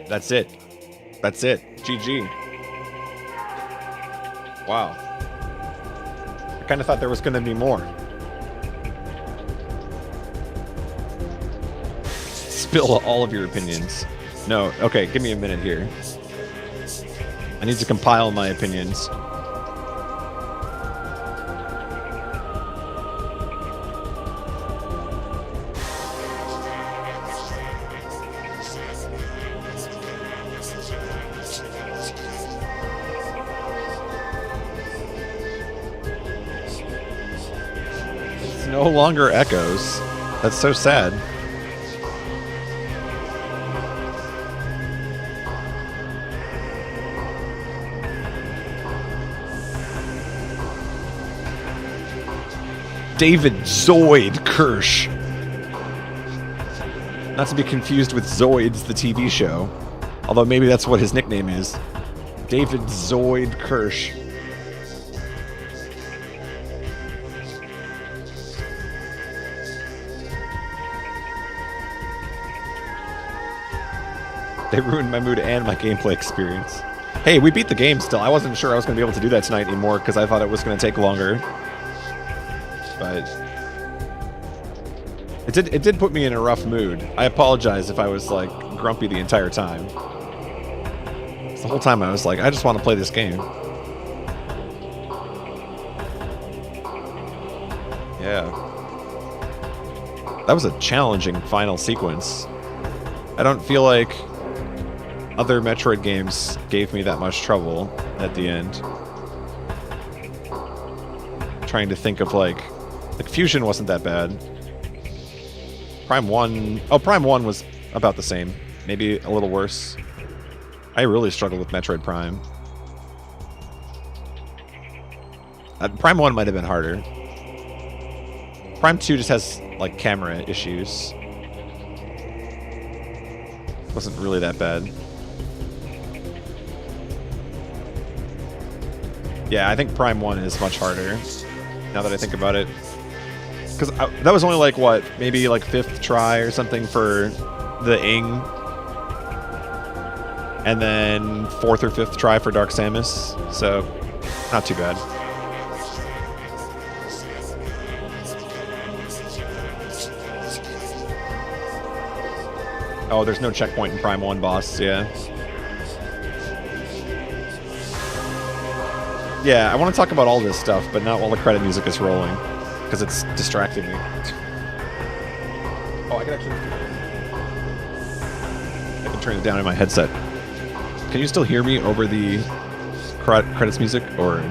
That's it. That's it. GG. Wow. I kind of thought there was going to be more. Spill all of your opinions. No, okay, give me a minute here. I need to compile my opinions. It's no longer echoes. That's so sad. David Zoid Kirsch. Not to be confused with Zoids, the TV show. Although maybe that's what his nickname is. David Zoid Kirsch. They ruined my mood and my gameplay experience. Hey, we beat the game still. I wasn't sure I was going to be able to do that tonight anymore because I thought it was going to take longer. But it did put me in a rough mood. I apologize if I was like grumpy the entire time. The whole time I was like, I just want to play this game. Yeah. That was a challenging final sequence. I don't feel like other Metroid games gave me that much trouble at the end. Trying to think of like Fusion wasn't that bad. Prime 1... Oh, Prime 1 was about the same. Maybe a little worse. I really struggled with Metroid Prime. Prime 1 might have been harder. Prime 2 just has, like, camera issues. Wasn't really that bad. Yeah, I think Prime 1 is much harder, now that I think about it. Because that was only like, what, maybe like 5th try or something for the Ing. And then 4th or 5th try for Dark Samus. So, not too bad. Oh, there's no checkpoint in Prime 1 boss, yeah. Yeah, I want to talk about all this stuff, but not while the credit music is rolling. Because it's distracting me. Oh, I can actually... I can turn it down in my headset. Can you still hear me over the credits music, or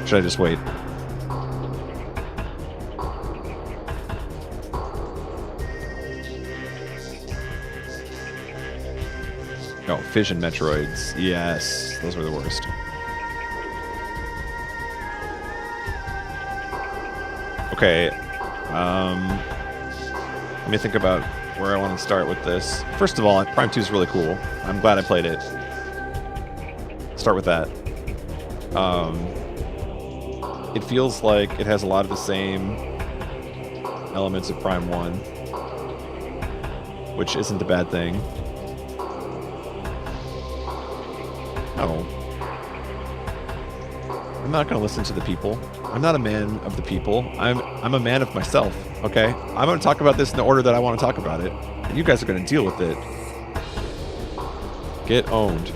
should I just wait? Oh, Fission Metroids. Yes, those were the worst. Okay, let me think about where I want to start with this. First of all, Prime 2 is really cool. I'm glad I played it. Start with that. It feels like it has a lot of the same elements of Prime 1, which isn't a bad thing. Oh. I'm not going to listen to the people. I'm not a man of the people. I'm a man of myself, okay? I'm going to talk about this in the order that I want to talk about it. And you guys are going to deal with it. Get owned.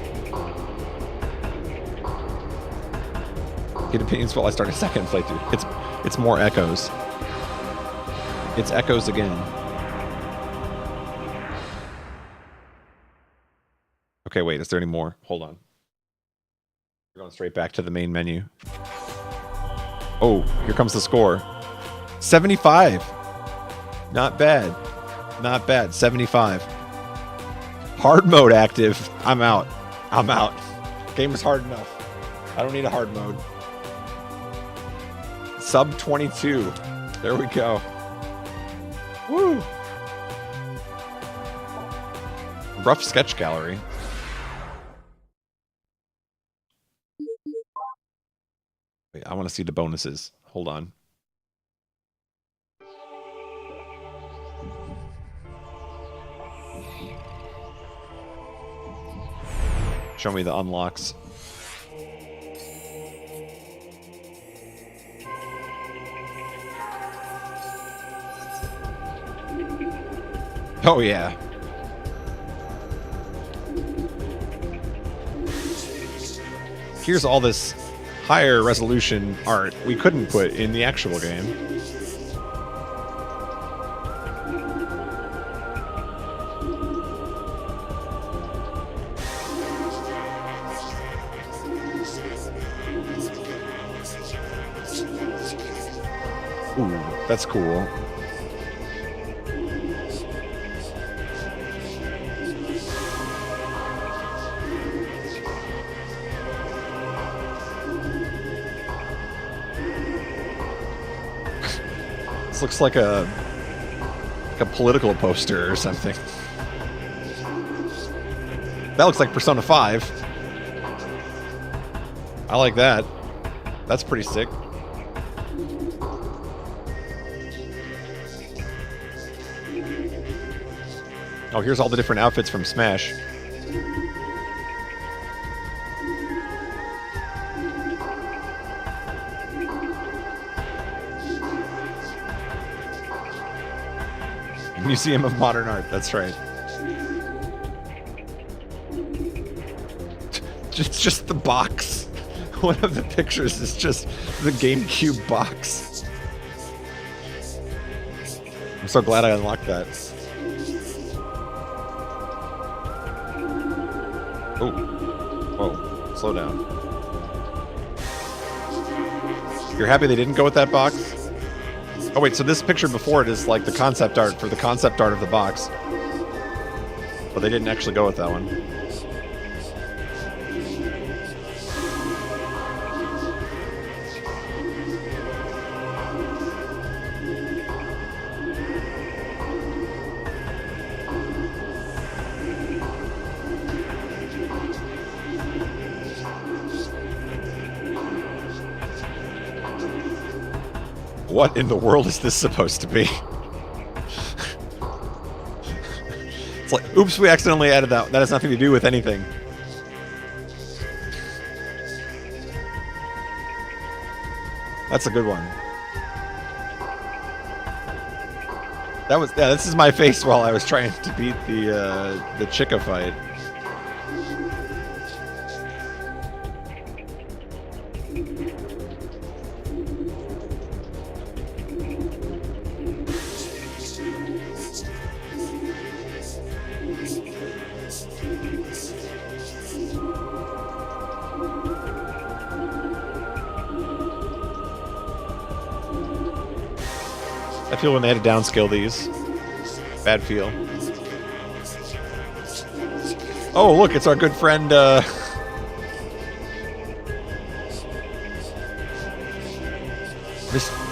Get opinions while I start a second playthrough. It's more echoes. It's echoes again. Okay, wait, is there any more? Hold on. We're going straight back to the main menu. Oh, here comes the score. 75. Not bad. Not bad. 75. Hard mode active. I'm out. I'm out. Game is hard enough. I don't need a hard mode. Sub 22. There we go. Woo. Rough sketch gallery. Wait, I want to see the bonuses. Hold on. Show me the unlocks. Oh yeah. Here's all this higher resolution art we couldn't put in the actual game. Ooh, that's cool. This looks like a political poster or something. That looks like Persona 5. I like that. That's pretty sick. Oh, here's all the different outfits from Smash. Museum of Modern Art, that's right. It's just the box. One of the pictures is just the GameCube box. I'm so glad I unlocked that. Oh. Whoa. Slow down. You're happy they didn't go with that box? Oh wait, so this picture before it is like the concept art for the concept art of the box. But they didn't actually go with that one. What in the world is this supposed to be? It's like, oops, we accidentally added that. That has nothing to do with anything. That's a good one. That was, yeah, this is my face while I was trying to beat the Chica fight. I feel when they had to downscale these. Bad feel. Oh, look, it's our good friend,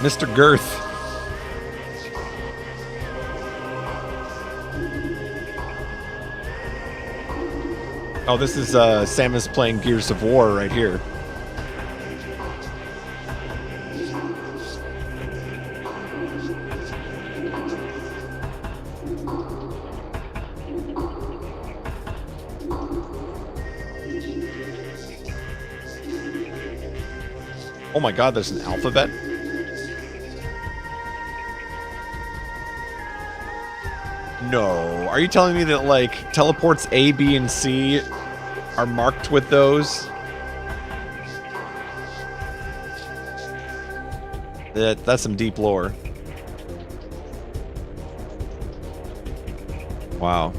Mr. Girth. Oh, this is, Samus playing Gears of War right here. Oh my god, there's an alphabet? No. Are you telling me that, like, teleports A, B, and C are marked with those? That's some deep lore. Wow.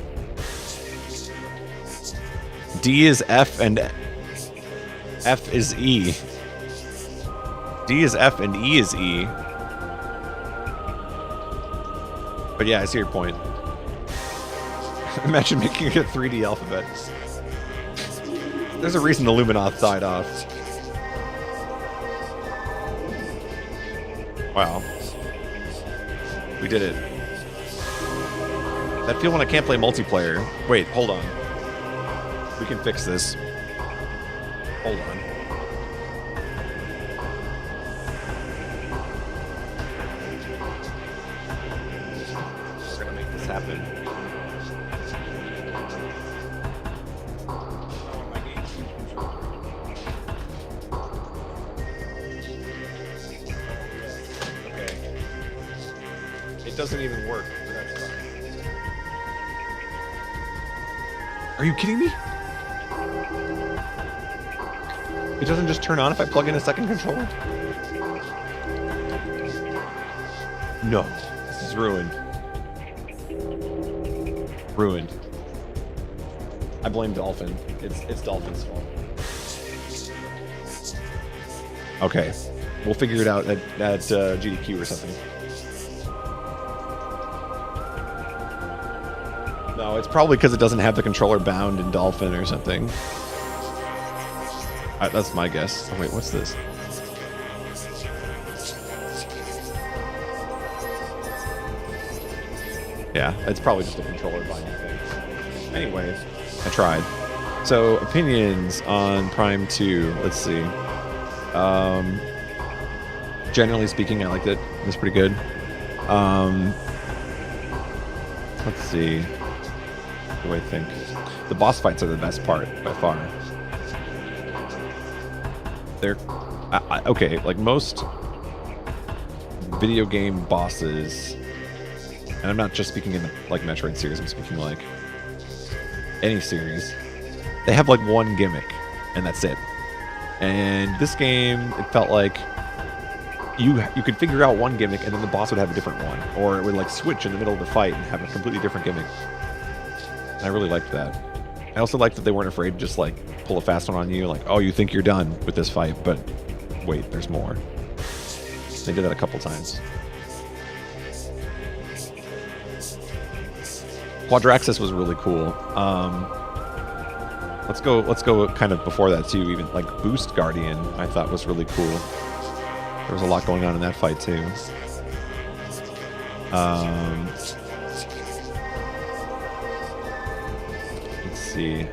D is F and... F is E. D is F and E is E. But yeah, I see your point. Imagine making it a 3D alphabet. There's a reason the Luminoth died off. Wow. We did it. That feel when I can't play multiplayer. Wait, hold on. We can fix this. Hold on. We're gonna make this happen. Okay. It doesn't even work. Are you kidding me? It doesn't just turn on if I plug in a second controller? No. This is ruined. Ruined. I blame Dolphin. It's Dolphin's fault. Okay. We'll figure it out at GDQ or something. No, it's probably because it doesn't have the controller bound in Dolphin or something. That's my guess. Oh wait, what's this? Yeah, it's probably just a controller binding thing. Anyway, I tried. So, opinions on Prime 2. Let's see. Generally speaking, I liked it. It was pretty good. Let's see. What do I think? The boss fights are the best part, by far. They're... okay, like most video game bosses... And I'm not just speaking in the like Metroid series, I'm speaking like any series. They have like one gimmick, and that's it. And this game, it felt like you could figure out one gimmick, and then the boss would have a different one, or it would like switch in the middle of the fight and have a completely different gimmick. And I really liked that. I also liked that they weren't afraid to just like pull a fast one on you, like, oh, you think you're done with this fight, but wait, there's more. They did that a couple times. Quadraxis was really cool. Let's go kind of before that too. Even like Boost Guardian, I thought was really cool. There was a lot going on in that fight too. Let's see.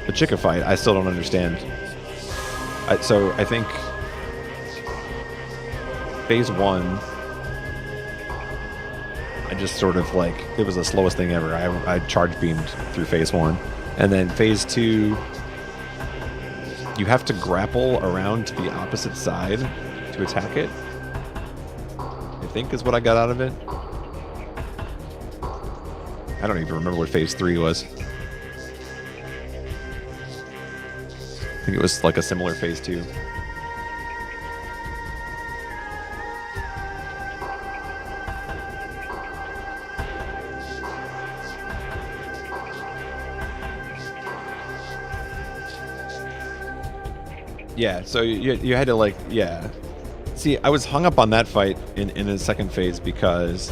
The Chica fight, I still don't understand. So I think Phase 1. I just sort of like, it was the slowest thing ever. I charge beamed through Phase 1. And then Phase 2, you have to grapple around to the opposite side to attack it, I think is what I got out of it. I don't even remember what Phase 3 was. I think it was like a similar Phase 2. Yeah, so you had to like, yeah. See, I was hung up on that fight in the second phase because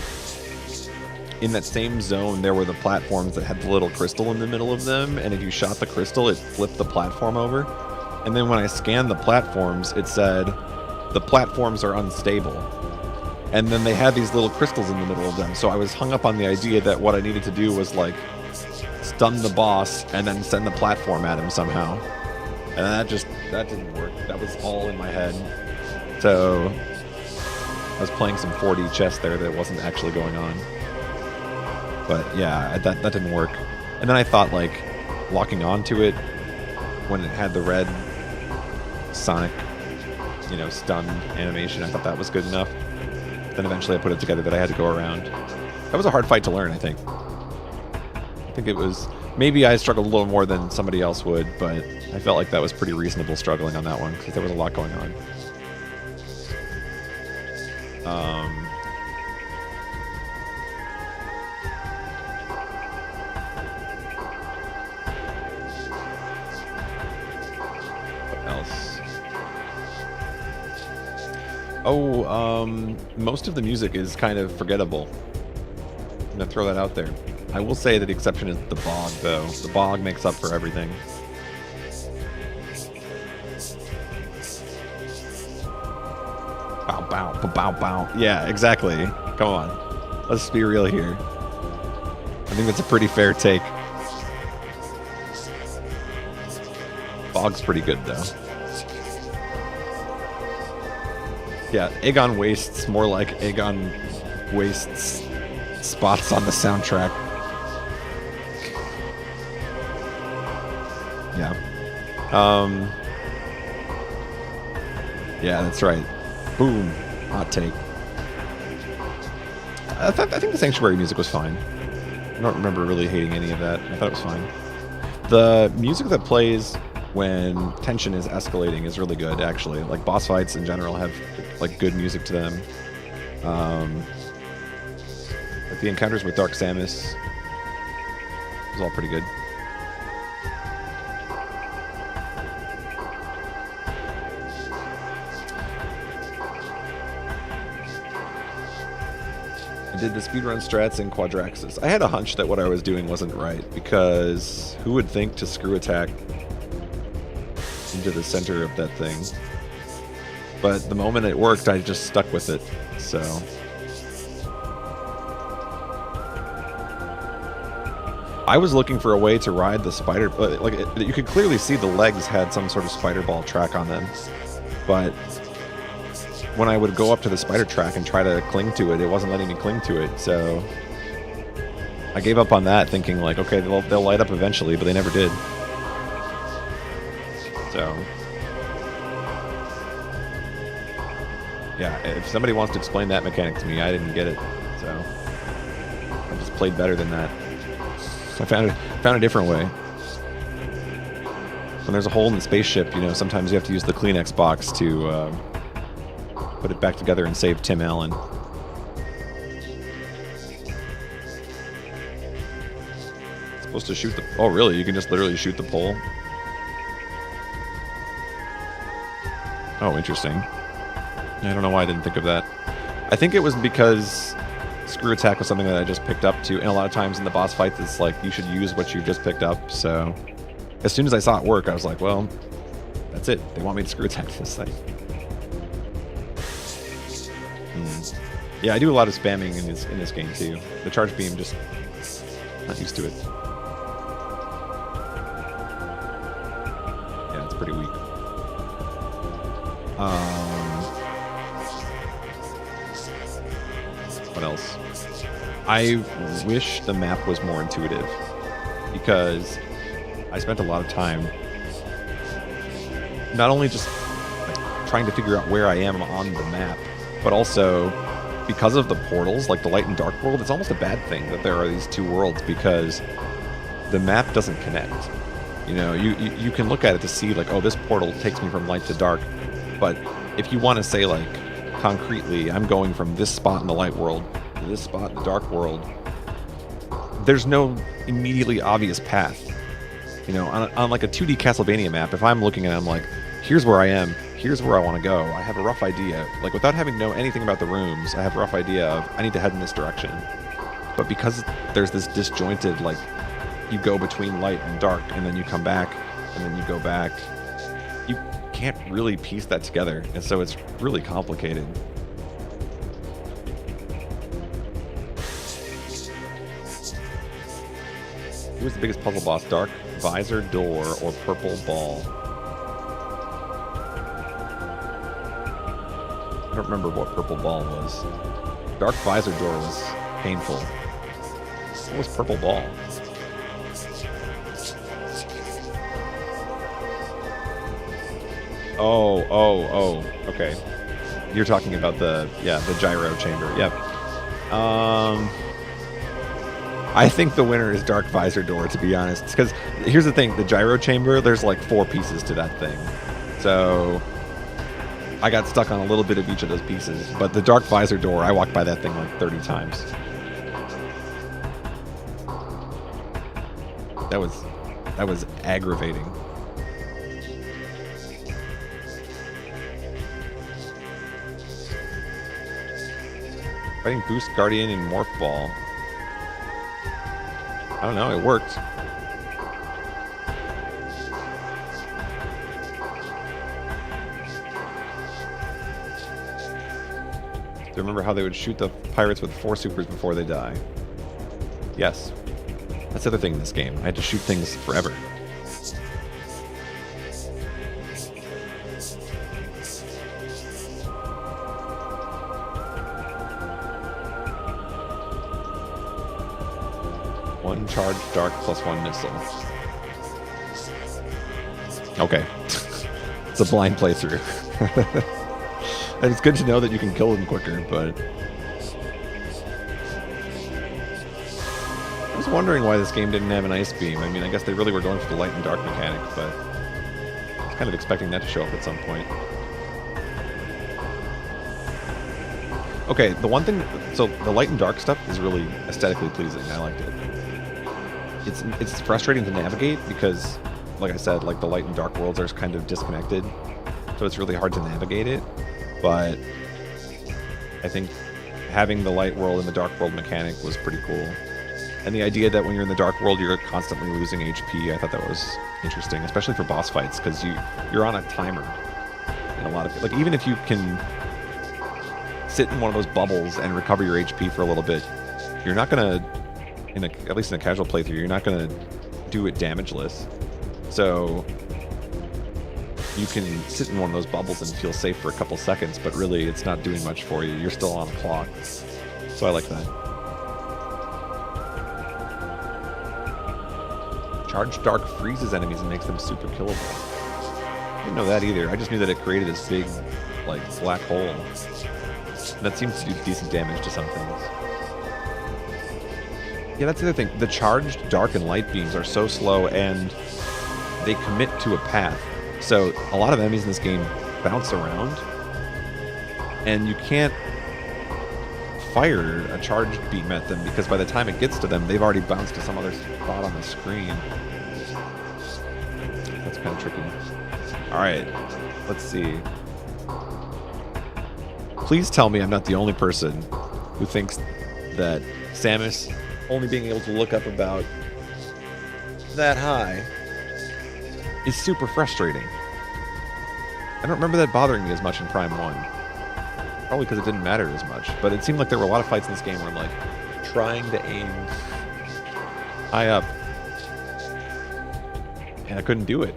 in that same zone there were the platforms that had the little crystal in the middle of them, and if you shot the crystal, it flipped the platform over. And then when I scanned the platforms, it said the platforms are unstable. And then they had these little crystals in the middle of them, so I was hung up on the idea that what I needed to do was like stun the boss and then send the platform at him somehow. And that didn't work. That was all in my head. So I was playing some 4D chess there that wasn't actually going on. But yeah, that didn't work. And then I thought like locking onto it when it had the red Sonic, stun animation, I thought that was good enough. Then eventually I put it together that I had to go around. That was a hard fight to learn, I think. I think it was... Maybe I struggled a little more than somebody else would, but I felt like that was pretty reasonable struggling on that one, because there was a lot going on. Oh, most of the music is kind of forgettable. I'm gonna throw that out there. I will say that the exception is the bog, though. The bog makes up for everything. Bow, bow, bow, bow. Yeah, exactly. Come on. Let's be real here. I think that's a pretty fair take. Bog's pretty good, though. Yeah, Aegon wastes more like Aegon wastes spots on the soundtrack. Yeah. Yeah, that's right. Boom. Hot take. I think the Sanctuary music was fine. I don't remember really hating any of that. I thought it was fine. The music that plays when tension is escalating is really good, actually. Like, boss fights in general have, like, good music to them. Like the encounters with Dark Samus was all pretty good. I did the speedrun strats in Quadraxis. I had a hunch that what I was doing wasn't right, because who would think to screw attack into the center of that thing? But the moment it worked, I just stuck with it, so... I was looking for a way to ride the spider... Like, you could clearly see the legs had some sort of spider ball track on them, but when I would go up to the spider track and try to cling to it, it wasn't letting me cling to it, so I gave up on that, thinking like, okay, they'll light up eventually, but they never did. So, yeah, if somebody wants to explain that mechanic to me, I didn't get it, so I just played better than that. So I found a different way. When there's a hole in the spaceship, you know, sometimes you have to use the Kleenex box to put it back together and save Tim Allen. It's supposed to shoot the... Oh, really? You can just literally shoot the pole? Oh, interesting. I don't know why I didn't think of that. I think it was because screw attack was something that I just picked up to, and a lot of times in the boss fights, it's like, you should use what you've just picked up, so... As soon as I saw it work, I was like, well, that's it. They want me to screw attack this thing. Yeah, I do a lot of spamming in this game too. The charge beam, just not used to it. Yeah, it's pretty weak. What else? I wish the map was more intuitive, because I spent a lot of time not only just like trying to figure out where I am on the map, but also because of the portals, like the light and dark world. It's almost a bad thing that there are these two worlds, because the map doesn't connect. You know, you can look at it to see like, oh, this portal takes me from light to dark, but if you want to say like concretely, I'm going from this spot in the light world to this spot in the dark world, there's no immediately obvious path. You know, on like a 2D Castlevania map, if I'm looking at it, I'm like, here's where I am, here's where I want to go. I have a rough idea. Like, without having to know anything about the rooms, I have a rough idea of, I need to head in this direction. But because there's this disjointed, like, you go between light and dark, and then you come back, and then you go back, you can't really piece that together. And so it's really complicated. Who was the biggest puzzle boss? Dark Visor Door or Purple Ball? I don't remember what Purple Ball was. Dark Visor Door was painful. What was Purple Ball? Oh, okay. You're talking about the gyro chamber. Yep. I think the winner is Dark Visor Door, to be honest. Because here's the thing, the gyro chamber, there's like 4 pieces to that thing. So I got stuck on a little bit of each of those pieces. But the Dark Visor Door, I walked by that thing like 30 times. That was aggravating. Fighting Boost, Guardian, and Morph Ball. I don't know, it worked. Do you remember how they would shoot the pirates with 4 supers before they die? Yes. That's the other thing in this game. I had to shoot things forever. One charge dark plus 1 missile. Okay. It's a blind playthrough. And it's good to know that you can kill them quicker, but... I was wondering why this game didn't have an ice beam. I mean, I guess they really were going for the light and dark mechanic, but... I was kind of expecting that to show up at some point. Okay, the one thing... So, the light and dark stuff is really aesthetically pleasing. I liked it. It's frustrating to navigate because, like I said, like the light and dark worlds are kind of disconnected, so it's really hard to navigate it. But I think having the light world and the dark world mechanic was pretty cool, and the idea that when you're in the dark world you're constantly losing HP, I thought that was interesting, especially for boss fights, because you're on a timer. And a lot of, like, even if you can sit in one of those bubbles and recover your HP for a little bit, you're not gonna. At least in a casual playthrough, you're not going to do it damageless. So you can sit in one of those bubbles and feel safe for a couple seconds, but really it's not doing much for you. You're still on a clock. So I like that. Charge Dark freezes enemies and makes them super killable. I didn't know that either. I just knew that it created this big, like, black hole. And that seems to do decent damage to some things. Yeah, that's the other thing. The charged dark and light beams are so slow, and they commit to a path. So a lot of enemies in this game bounce around, and you can't fire a charged beam at them because by the time it gets to them, they've already bounced to some other spot on the screen. That's kind of tricky. All right, let's see. Please tell me I'm not the only person who thinks that Samus only being able to look up about that high is super frustrating. I don't remember that bothering me as much in Prime 1. Probably because it didn't matter as much. But it seemed like there were a lot of fights in this game where I'm like trying to aim high up, and I couldn't do it.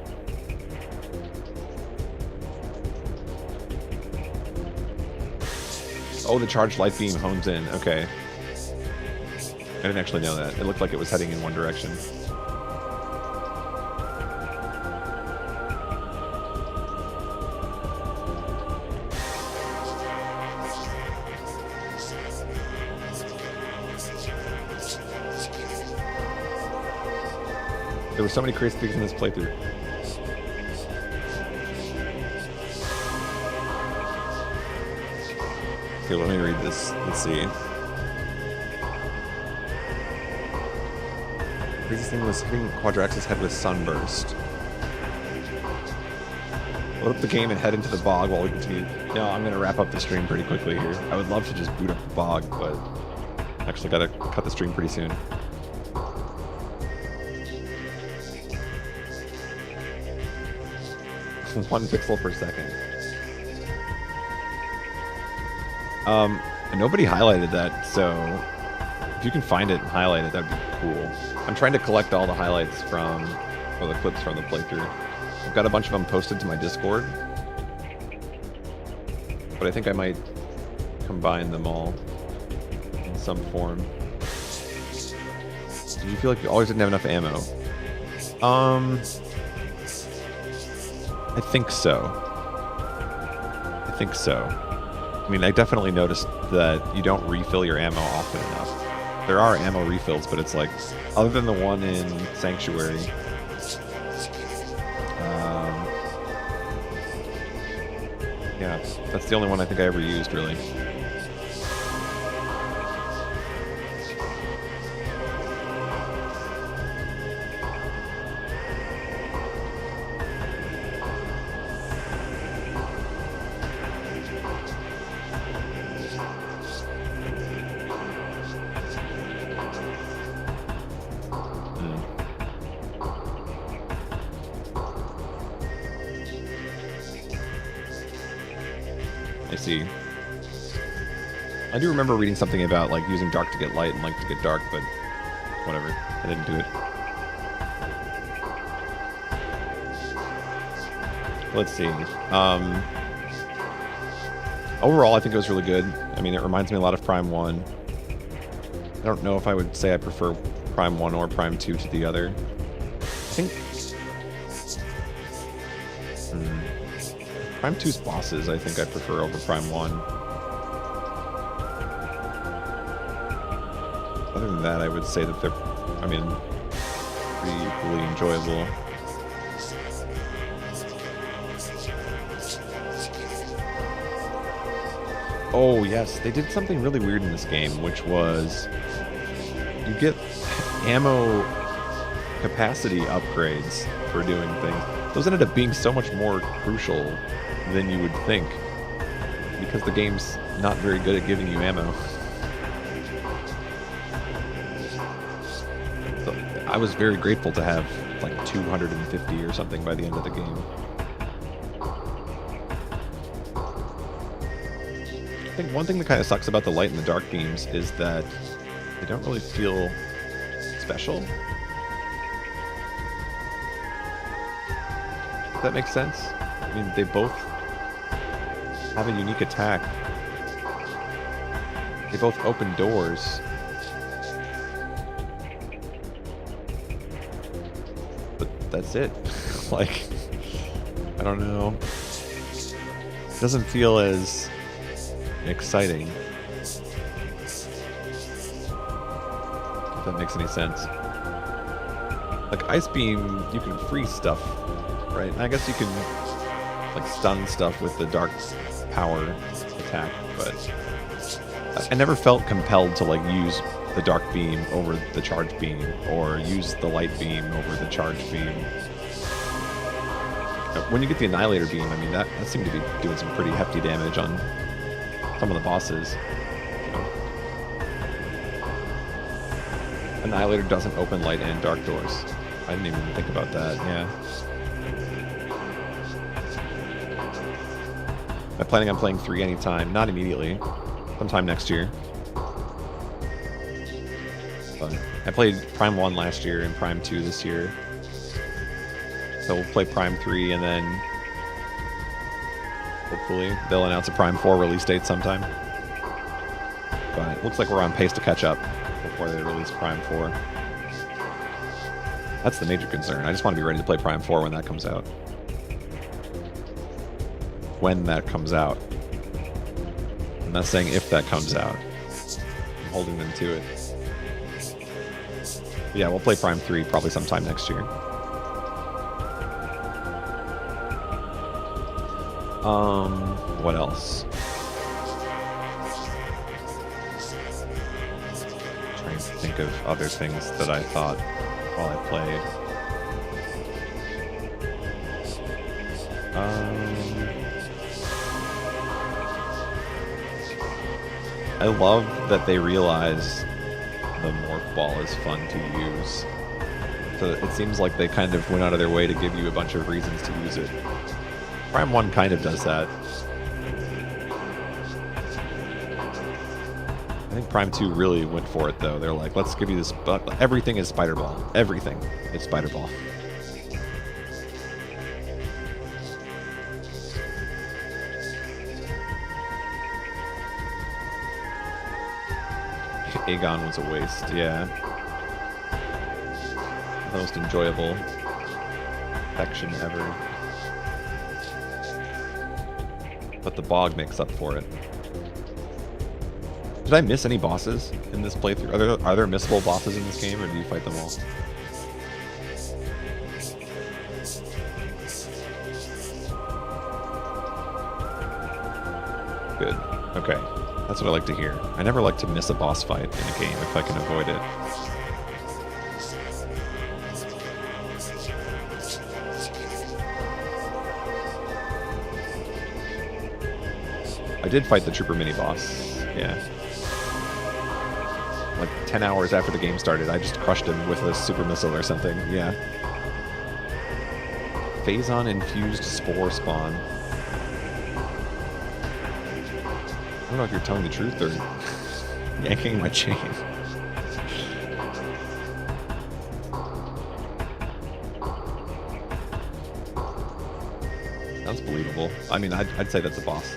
Oh, the charged light beam hones in. Okay. I didn't actually know that. It looked like it was heading in one direction. There were so many crazy things in this playthrough. Okay, let me read this. Let's see. The craziest thing was hitting Quadrax's head with Sunburst. Load up the game and head into the bog while we continue. No, I'm going to wrap up the stream pretty quickly here. I would love to just boot up the bog, but I actually got to cut the stream pretty soon. One pixel per second. Nobody highlighted that, so if you can find it and highlight it, that'd be cool. I'm trying to collect all the highlights from, or the clips from the playthrough. I've got a bunch of them posted to my Discord, but I think I might combine them all in some form. Did you feel like you always didn't have enough ammo? I think so. I think so. I mean, I definitely noticed that you don't refill your ammo often enough. There are ammo refills, but it's like, other than the one in Sanctuary, yeah, that's the only one I think I ever used, really. I see. I do remember reading something about like using dark to get light and light to get dark, but whatever. I didn't do it. Let's see. Overall, I think it was really good. I mean, it reminds me a lot of Prime 1. I don't know if I would say I prefer Prime 1 or Prime 2 to the other. I think... Prime 2's bosses, I think I prefer over Prime 1. Other than that, I would say that they're, I mean, pretty equally enjoyable. Oh, yes, they did something really weird in this game, which was you get ammo capacity upgrades for doing things. Those ended up being so much more crucial than you would think, because the game's not very good at giving you ammo. So I was very grateful to have like 250 or something by the end of the game. I think one thing that kind of sucks about the light and the dark beams is that they don't really feel special. Does that make sense? I mean, they both have a unique attack. They both open doors. But that's it. Like, I don't know. It doesn't feel as exciting, if that makes any sense. Like Ice Beam, you can freeze stuff, right? And I guess you can like stun stuff with the dark power attack, but I never felt compelled to like use the dark beam over the charge beam or use the light beam over the charge beam. When you get the Annihilator beam, I mean that seemed to be doing some pretty hefty damage on some of the bosses. You know. Annihilator doesn't open light and dark doors. I didn't even think about that, yeah. I'm planning on playing 3 anytime, not immediately. Sometime next year. But I played Prime 1 last year and Prime 2 this year. So we'll play Prime 3 and then hopefully they'll announce a Prime 4 release date sometime. But it looks like we're on pace to catch up before they release Prime 4. That's the major concern. I just want to be ready to play Prime 4 when that comes out. When that comes out. I'm not saying if that comes out. I'm holding them to it. But yeah, we'll play Prime 3 probably sometime next year. What else? Trying to think of other things that I thought while I played. I love that they realize the morph ball is fun to use. So it seems like they kind of went out of their way to give you a bunch of reasons to use it. Prime 1 kind of does that. I think Prime 2 really went for it, though. They're like, let's give you this... Everything is Spider Ball. Everything is Spider Ball. Aegon was a waste, yeah. The most enjoyable section ever. But the bog makes up for it. Did I miss any bosses in this playthrough? Are there missable bosses in this game, or do you fight them all? Good. Okay. That's what I like to hear. I never like to miss a boss fight in a game if I can avoid it. I did fight the Trooper mini-boss, yeah. Like 10 hours after the game started, I just crushed him with a super missile or something, yeah. Phazon infused spore spawn. don't know if you're telling the truth or yanking my chain. Sounds believable. I mean, I'd say that's a boss.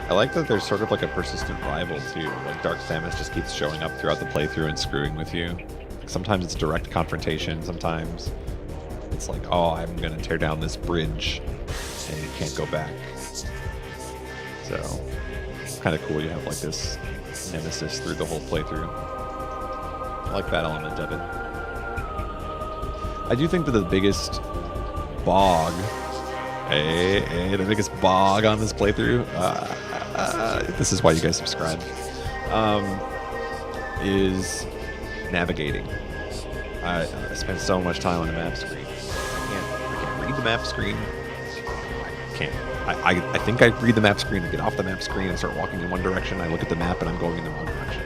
I like that there's sort of like a persistent rival too. Like Dark Samus just keeps showing up throughout the playthrough and screwing with you. Like sometimes it's direct confrontation, sometimes it's like, oh, I'm gonna tear down this bridge and you can't go back. So it's kind of cool you have like this nemesis through the whole playthrough. I like that element of it. I do think that the biggest bog, the biggest bog on this playthrough, this is why you guys subscribe, is navigating. I spend so much time on the map screen. I can't read the map screen. I can't. I think I read the map screen, I get off the map screen, I start walking in one direction, I look at the map, and I'm going in the wrong direction.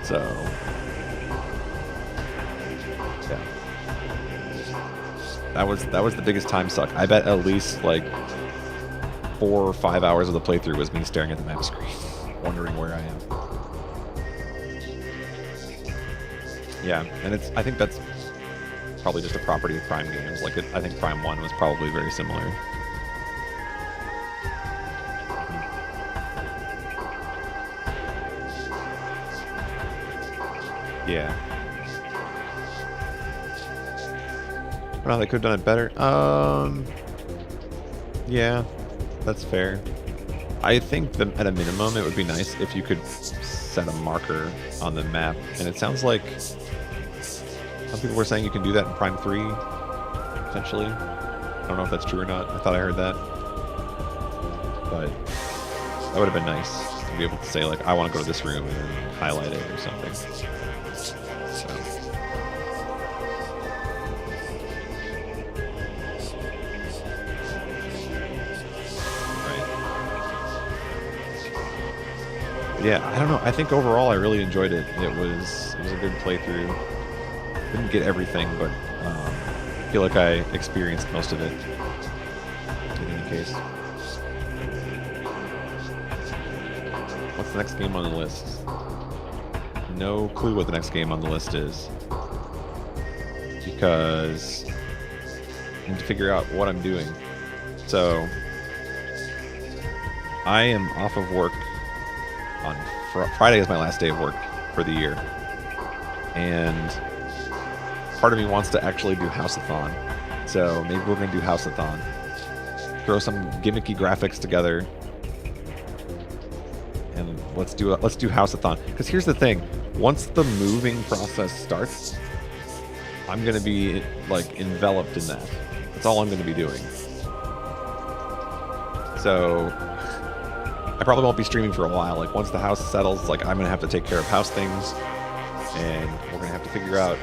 So, yeah. That was the biggest time suck. I bet at least like 4 or 5 hours of the playthrough was me staring at the map screen, wondering where I am. Yeah, and I think that's probably just a property of Prime games. Like I think Prime 1 was probably very similar. Yeah. Well, they could have done it better. Yeah, that's fair. I think that at a minimum, it would be nice if you could set a marker on the map. And it sounds like some people were saying you can do that in Prime 3, potentially. I don't know if that's true or not. I thought I heard that. But that would have been nice to be able to say, like, I want to go to this room and then highlight it or something. So. Yeah, I don't know. I think overall I really enjoyed it. It was a good playthrough. Didn't get everything, but I feel like I experienced most of it. In any case. What's the next game on the list? No clue what the next game on the list is. Because I need to figure out what I'm doing. So I am off of work. On Friday is my last day of work for the year, and part of me wants to actually do House-a-thon. So maybe we're gonna do House-a-thon. Throw some gimmicky graphics together, and let's do House-a-thon. Because here's the thing: once the moving process starts, I'm gonna be like enveloped in that. That's all I'm gonna be doing. So I probably won't be streaming for a while. Like once the house settles, like I'm gonna have to take care of house things, and we're gonna have to figure out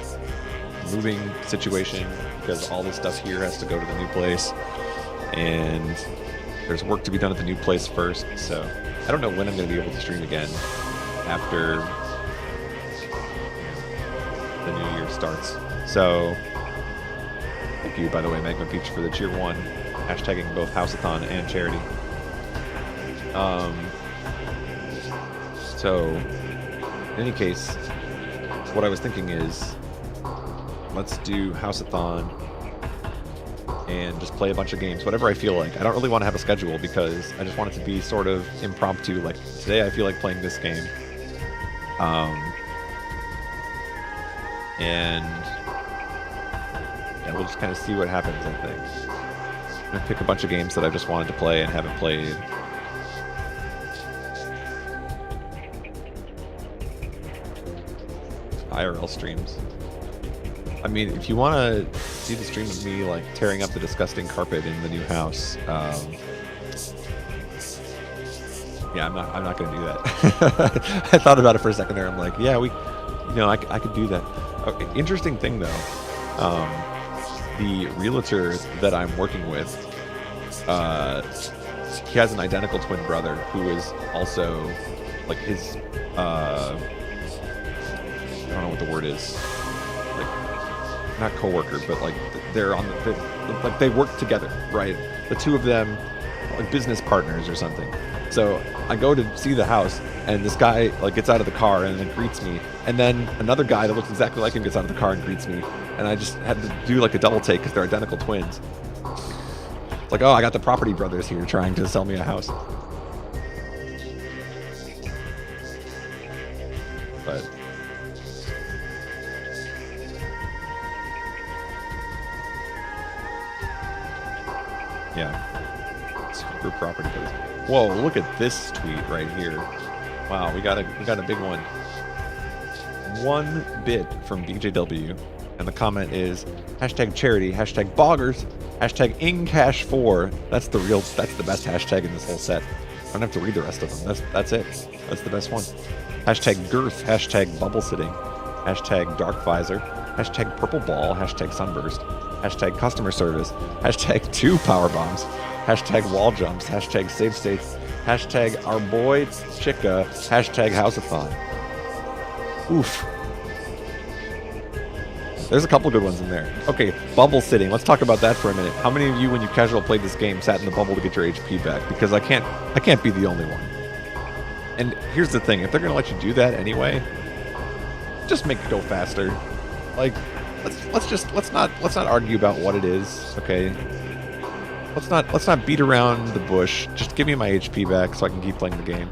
the moving situation because all this stuff here has to go to the new place, and there's work to be done at the new place first. So I don't know when I'm gonna be able to stream again after the new year starts. So thank you, by the way, Magma Peach, for the tier 1 hashtagging both House-a-thon and charity. So, in any case, what I was thinking is, let's do House-a-thon and just play a bunch of games, whatever I feel like. I don't really want to have a schedule because I just want it to be sort of impromptu. Like, today I feel like playing this game. And yeah, we'll just kind of see what happens, I think. I'm going to pick a bunch of games that I just wanted to play and haven't played. IRL streams. I mean, if you want to see the stream of me like tearing up the disgusting carpet in the new house, yeah, I'm not gonna do that. I thought about it for a second there. I'm like, yeah, I could do that. Okay, interesting thing though, the realtor that I'm working with, he has an identical twin brother who is also like his what the word is. Like, not coworker, but like they're on like they work together, right? The two of them, like business partners or something. So I go to see the house, and this guy like gets out of the car and then greets me, and then another guy that looks exactly like him gets out of the car and greets me, and I just had to do like a double take because they're identical twins. It's like, oh, I got the Property Brothers here trying to sell me a house. But yeah, super Property Brothers. Whoa, look at this tweet right here. Wow, we got a big one. 1 bit from BJW, and the comment is #charity, #boggers, #incash4. That's the best hashtag in this whole set. I don't have to read the rest of them. That's it. That's the best one. #girth, #bubble sitting, #dark visor, #purple ball, #sunburst, #customer service, #2 power bombs, #wall jumps, #save states, #our boy Chica, #houseathon. Oof. There's a couple good ones in there. Okay, bubble sitting. Let's talk about that for a minute. How many of you, when you casual played this game, sat in the bubble to get your HP back? Because I can't be the only one. And here's the thing: if they're gonna let you do that anyway, just make it go faster. Like, let's not argue about what it is. Okay. Let's not beat around the bush. Just give me my HP back so I can keep playing the game.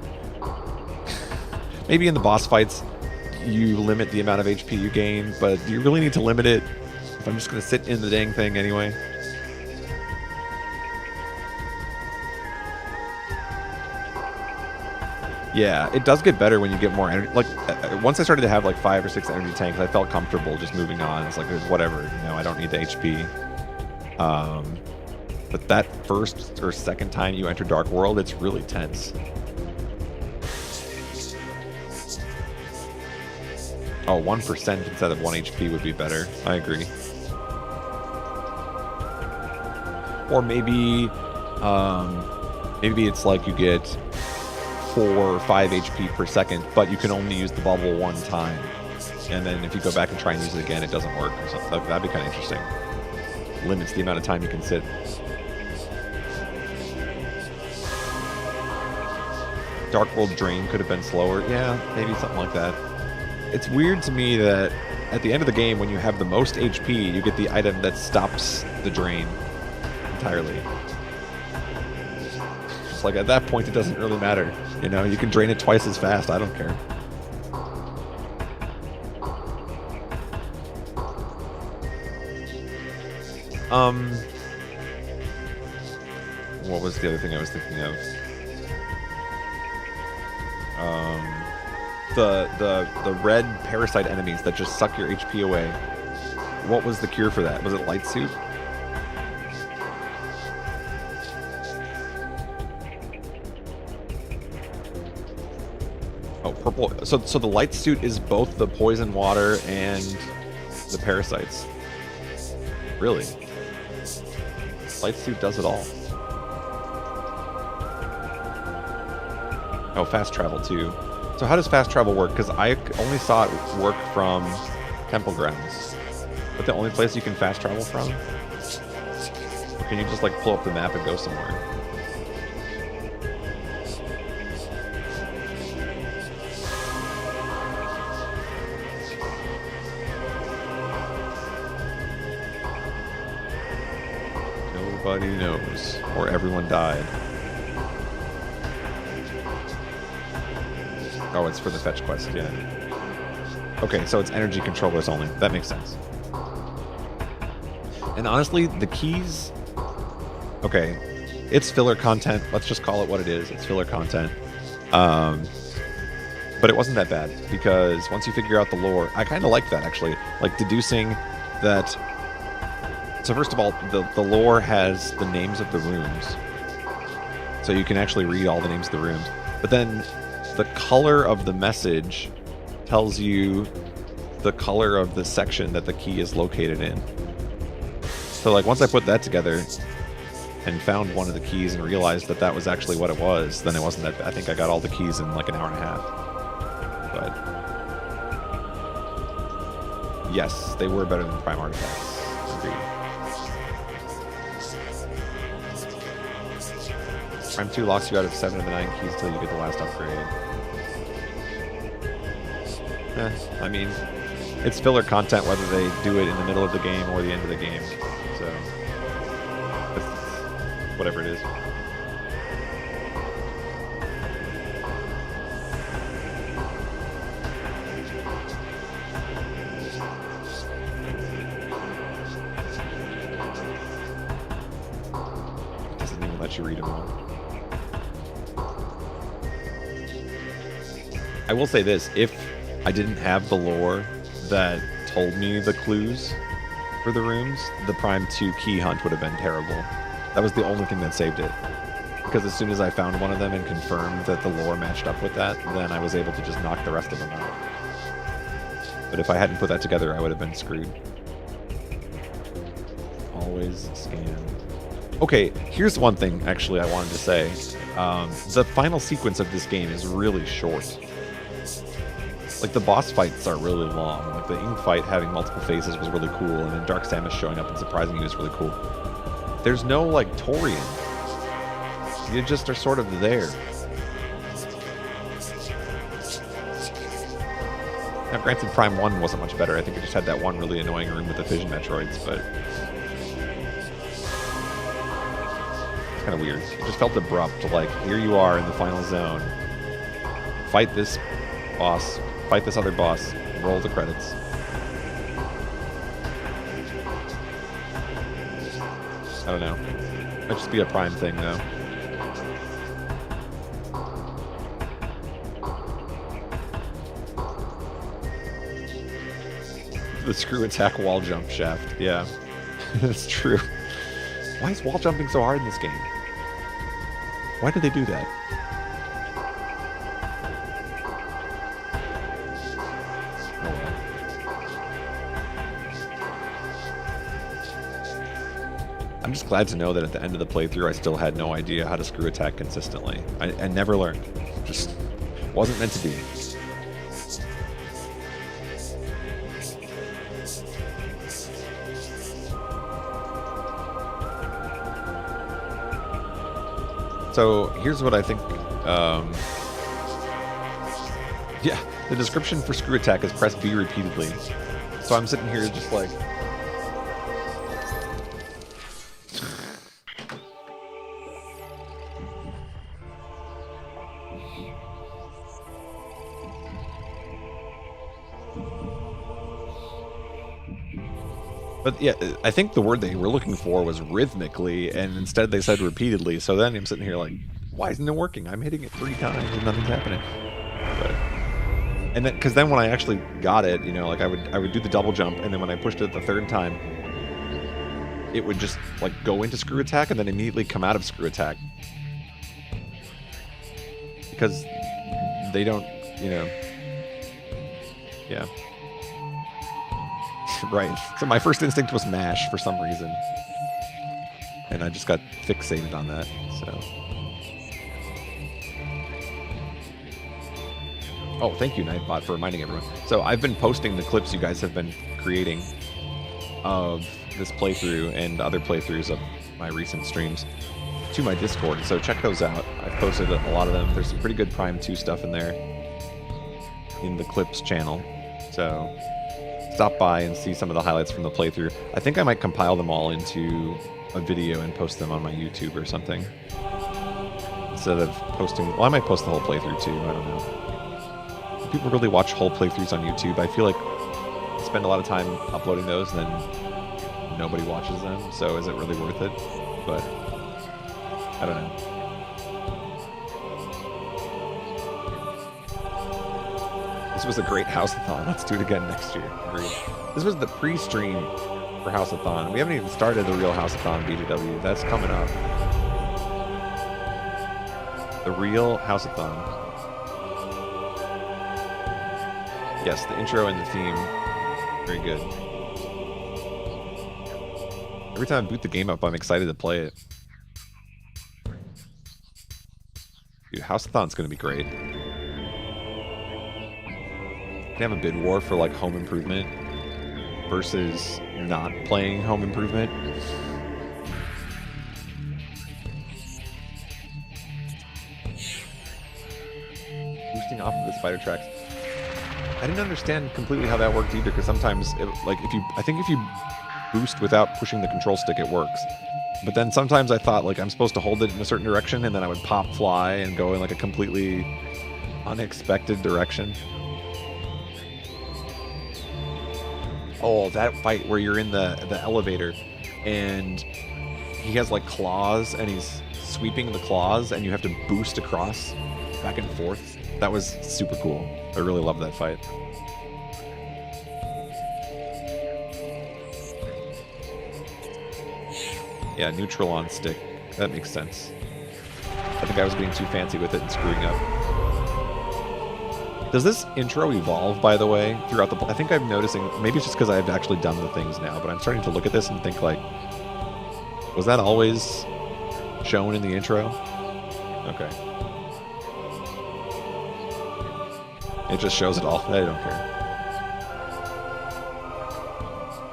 Maybe in the boss fights, you limit the amount of HP you gain, but do you really need to limit it if I'm just going to sit in the dang thing anyway? Yeah, it does get better when you get more energy. Like, once I started to have like 5 or 6 energy tanks, I felt comfortable just moving on. It's like, there's whatever, I don't need the HP. But that first or second time you enter Dark World, it's really tense. Oh, 1% instead of 1 HP would be better. I agree. Or maybe it's like you get 4 or 5 HP per second, but you can only use the bubble 1 time. And then if you go back and try and use it again, it doesn't work or something. That'd be kind of interesting. Limits the amount of time you can sit. Dark World Drain could have been slower. Yeah, maybe something like that. It's weird to me that at the end of the game, when you have the most HP, you get the item that stops the drain entirely. It's like, at that point, it doesn't really matter. You can drain it twice as fast. I don't care. What was the other thing I was thinking of? The red parasite enemies that just suck your HP away. What was the cure for that? Was it light suit? Oh, purple. So the light suit is both the poison water and the parasites. Really? Light suit does it all. Oh, fast travel too. So how does fast travel work? Because I only saw it work from Temple Grounds. But the only place you can fast travel from? Or can you just like pull up the map and go somewhere? Nobody knows. Or everyone died. Oh, it's for the fetch quest, yeah. Okay, so it's energy controllers only. That makes sense. And honestly, the keys... Okay, it's filler content. Let's just call it what it is. It's filler content. But it wasn't that bad, because once you figure out the lore... I kind of like that, actually. Like, deducing that... So first of all, the lore has the names of the rooms. So you can actually read all the names of the rooms. But then... the color of the message tells you the color of the section that the key is located in. So like once I put that together and found one of the keys and realized that that was actually what it was, then it wasn't that bad. I think I got all the keys in like an hour and a half. But Yes, they were better than Prime artifacts. Agreed. Prime 2 locks you out of 7 of the 9 keys until you get the last upgrade. I mean, it's filler content whether they do it in the middle of the game or the end of the game. So, whatever it is. It doesn't even let you read them all. I will say this, if I didn't have the lore that told me the clues for the rooms, the Prime 2 key hunt would have been terrible. That was the only thing that saved it. Because as soon as I found one of them and confirmed that the lore matched up with that, then I was able to just knock the rest of them out. But if I hadn't put that together, I would have been screwed. Always scan. Okay, here's one thing, actually, I wanted to say. The final sequence of this game is really short. Like, the boss fights are really long. Like, the Ing fight having multiple phases was really cool, and then Dark Samus showing up and surprising you was really cool. There's no, like, Torian. You just are sort of there. Now, granted, Prime 1 wasn't much better. I think it just had that one really annoying room with the Fission Metroids, but... it's kind of weird. It just felt abrupt, like, here you are in the final zone. Fight this boss. Fight this other boss. Roll the credits. I don't know. Might just be a Prime thing, though. The screw attack wall jump shaft. Yeah, that's true. Why is wall jumping so hard in this game? Why did they do that? Oh well. I'm just glad to know that at the end of the playthrough I still had no idea how to screw attack consistently. I never learned. Just wasn't meant to be. So here's what I think. Yeah, the description for screw attack is press B repeatedly. So I'm sitting here just like... But yeah, I think the word they were looking for was rhythmically, and instead they said repeatedly. So then I'm sitting here like, why isn't it working? I'm hitting it 3 times and nothing's happening. But, and then, because then when I actually got it, you know, like I would do the double jump, and then when I pushed it the 3rd time, it would just like go into screw attack and then immediately come out of screw attack. Because they don't, you know, yeah. Right. So my first instinct was mash for some reason. And I just got fixated on that, so. Oh, thank you, Nightbot, for reminding everyone. So I've been posting the clips you guys have been creating of this playthrough and other playthroughs of my recent streams to my Discord, so check those out. I've posted a lot of them. There's some pretty good Prime 2 stuff in there in the clips channel, so stop by and see some of the highlights from the playthrough. I think I might compile them all into a video and post them on my YouTube or something. Instead of posting... Well, I might post the whole playthrough too, I don't know. Do people really watch whole playthroughs on YouTube? I feel like I spend a lot of time uploading those and then nobody watches them, so is it really worth it? But, I don't know. This was a great House-a-thon. Let's do it again next year. Agreed. This was the pre-stream for House-a-thon. We haven't even started the real House-a-thon BGW. That's coming up. The real House-a-thon. Yes, the intro and the theme. Very good. Every time I boot the game up, I'm excited to play it. Dude, House-a-thon's going to be great. Can have a bid war for like home improvement versus not playing Home Improvement. Boosting off of the spider tracks. I didn't understand completely how that worked either, because sometimes, I think if you boost without pushing the control stick, it works. But then sometimes I thought, like, I'm supposed to hold it in a certain direction, and then I would pop fly and go in, like, a completely unexpected direction. Oh, that fight where you're in the elevator, and he has, like, claws, and he's sweeping the claws, and you have to boost across back and forth. That was super cool. I really love that fight. Yeah, neutral on stick. That makes sense. I think I was getting too fancy with it and screwing up. Does this intro evolve, by the way, throughout the... I think I'm noticing... Maybe it's just because I've actually done the things now, but I'm starting to look at this and think, like... Was that always shown in the intro? Okay. It just shows it all. I don't care.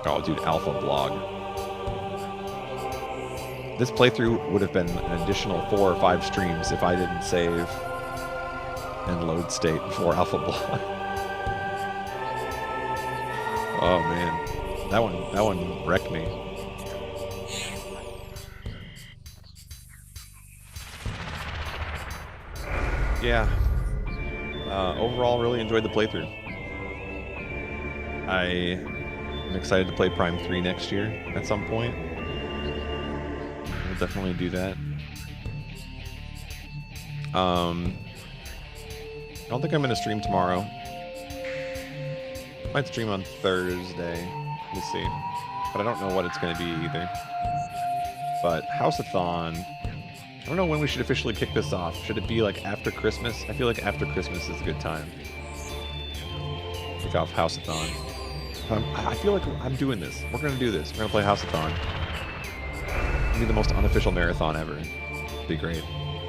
Oh, dude, Alpha Blog. This playthrough would have been an additional 4 or 5 streams if I didn't save and load state before Alpha Blog. Oh man, that one wrecked me. Yeah. Overall, really enjoyed the playthrough. I'm excited to play Prime 3 next year at some point. We'll definitely do that. I don't think I'm going to stream tomorrow. Might stream on Thursday. We'll see. But I don't know what it's going to be either. But House-a-thon... I don't know when we should officially kick this off. Should it be like after Christmas? I feel like after Christmas is a good time. Kick off House-a-thon. I feel like I'm doing this. We're going to do this. We're going to play House-a-thon. It'll be the most unofficial marathon ever. It'll be great.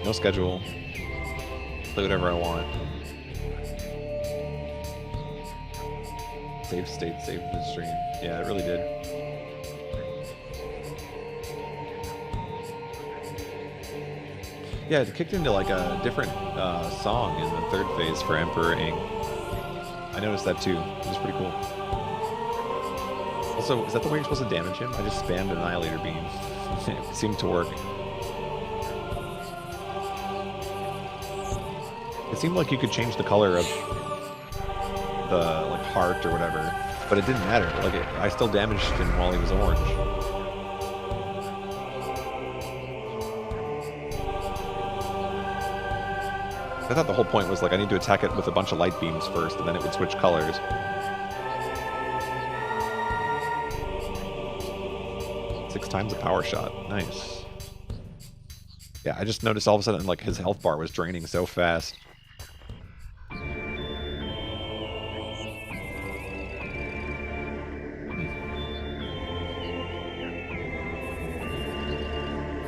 No schedule. Play whatever I want. Save state, save the stream. Yeah, it really did. Yeah, it kicked into like a different song in the third phase for Emperor Ing. I noticed that too. It was pretty cool. Also, is that the way you're supposed to damage him? I just spammed Annihilator Beam. It seemed to work. It seemed like you could change the color of the like heart or whatever, but it didn't matter. Like I still damaged him while he was orange. I thought the whole point was like I need to attack it with a bunch of light beams first, and then it would switch colors. Six times a power shot. Nice. Yeah, I just noticed all of a sudden like his health bar was draining so fast.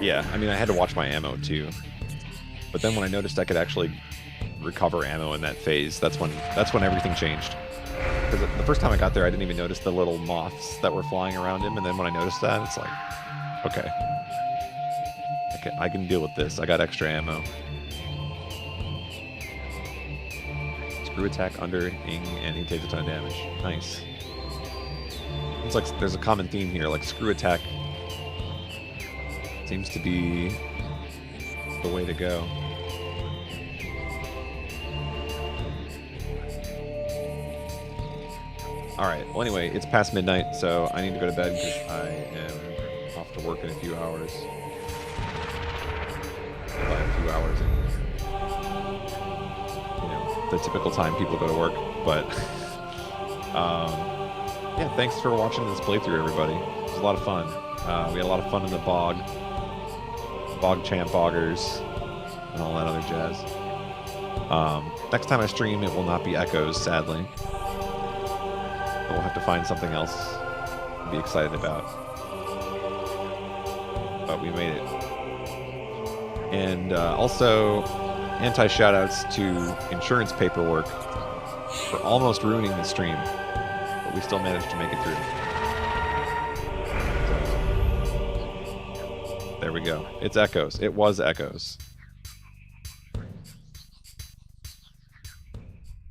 Yeah, I mean I had to watch my ammo too. But then when I noticed I could actually recover ammo in that phase, that's when everything changed. Because the first time I got there, I didn't even notice the little moths that were flying around him, and then when I noticed that, it's like, okay, I can deal with this. I got extra ammo. Screw attack under Ing, and he takes a ton of damage. Nice. It's like there's a common theme here, like screw attack seems to be the way to go. Alright, well anyway, it's past midnight, so I need to go to bed because I am off to work in a few hours. By a few hours, and, you know, the typical time people go to work, but yeah, thanks for watching this playthrough, everybody. It was a lot of fun. We had a lot of fun in the bog. Bog champ boggers, and all that other jazz. Next time I stream, it will not be Echoes, sadly. We'll have to find something else to be excited about. But we made it. And also, anti-shoutouts to insurance paperwork for almost ruining the stream. But we still managed to make it through. So, there we go. It's Echoes. It was Echoes.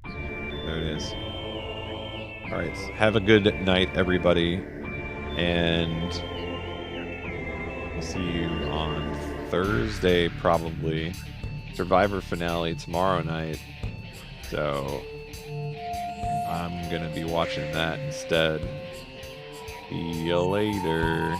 There it is. All right. Have a good night, everybody, and we'll see you on Thursday, probably. Survivor finale tomorrow night. So I'm gonna be watching that instead. See you later.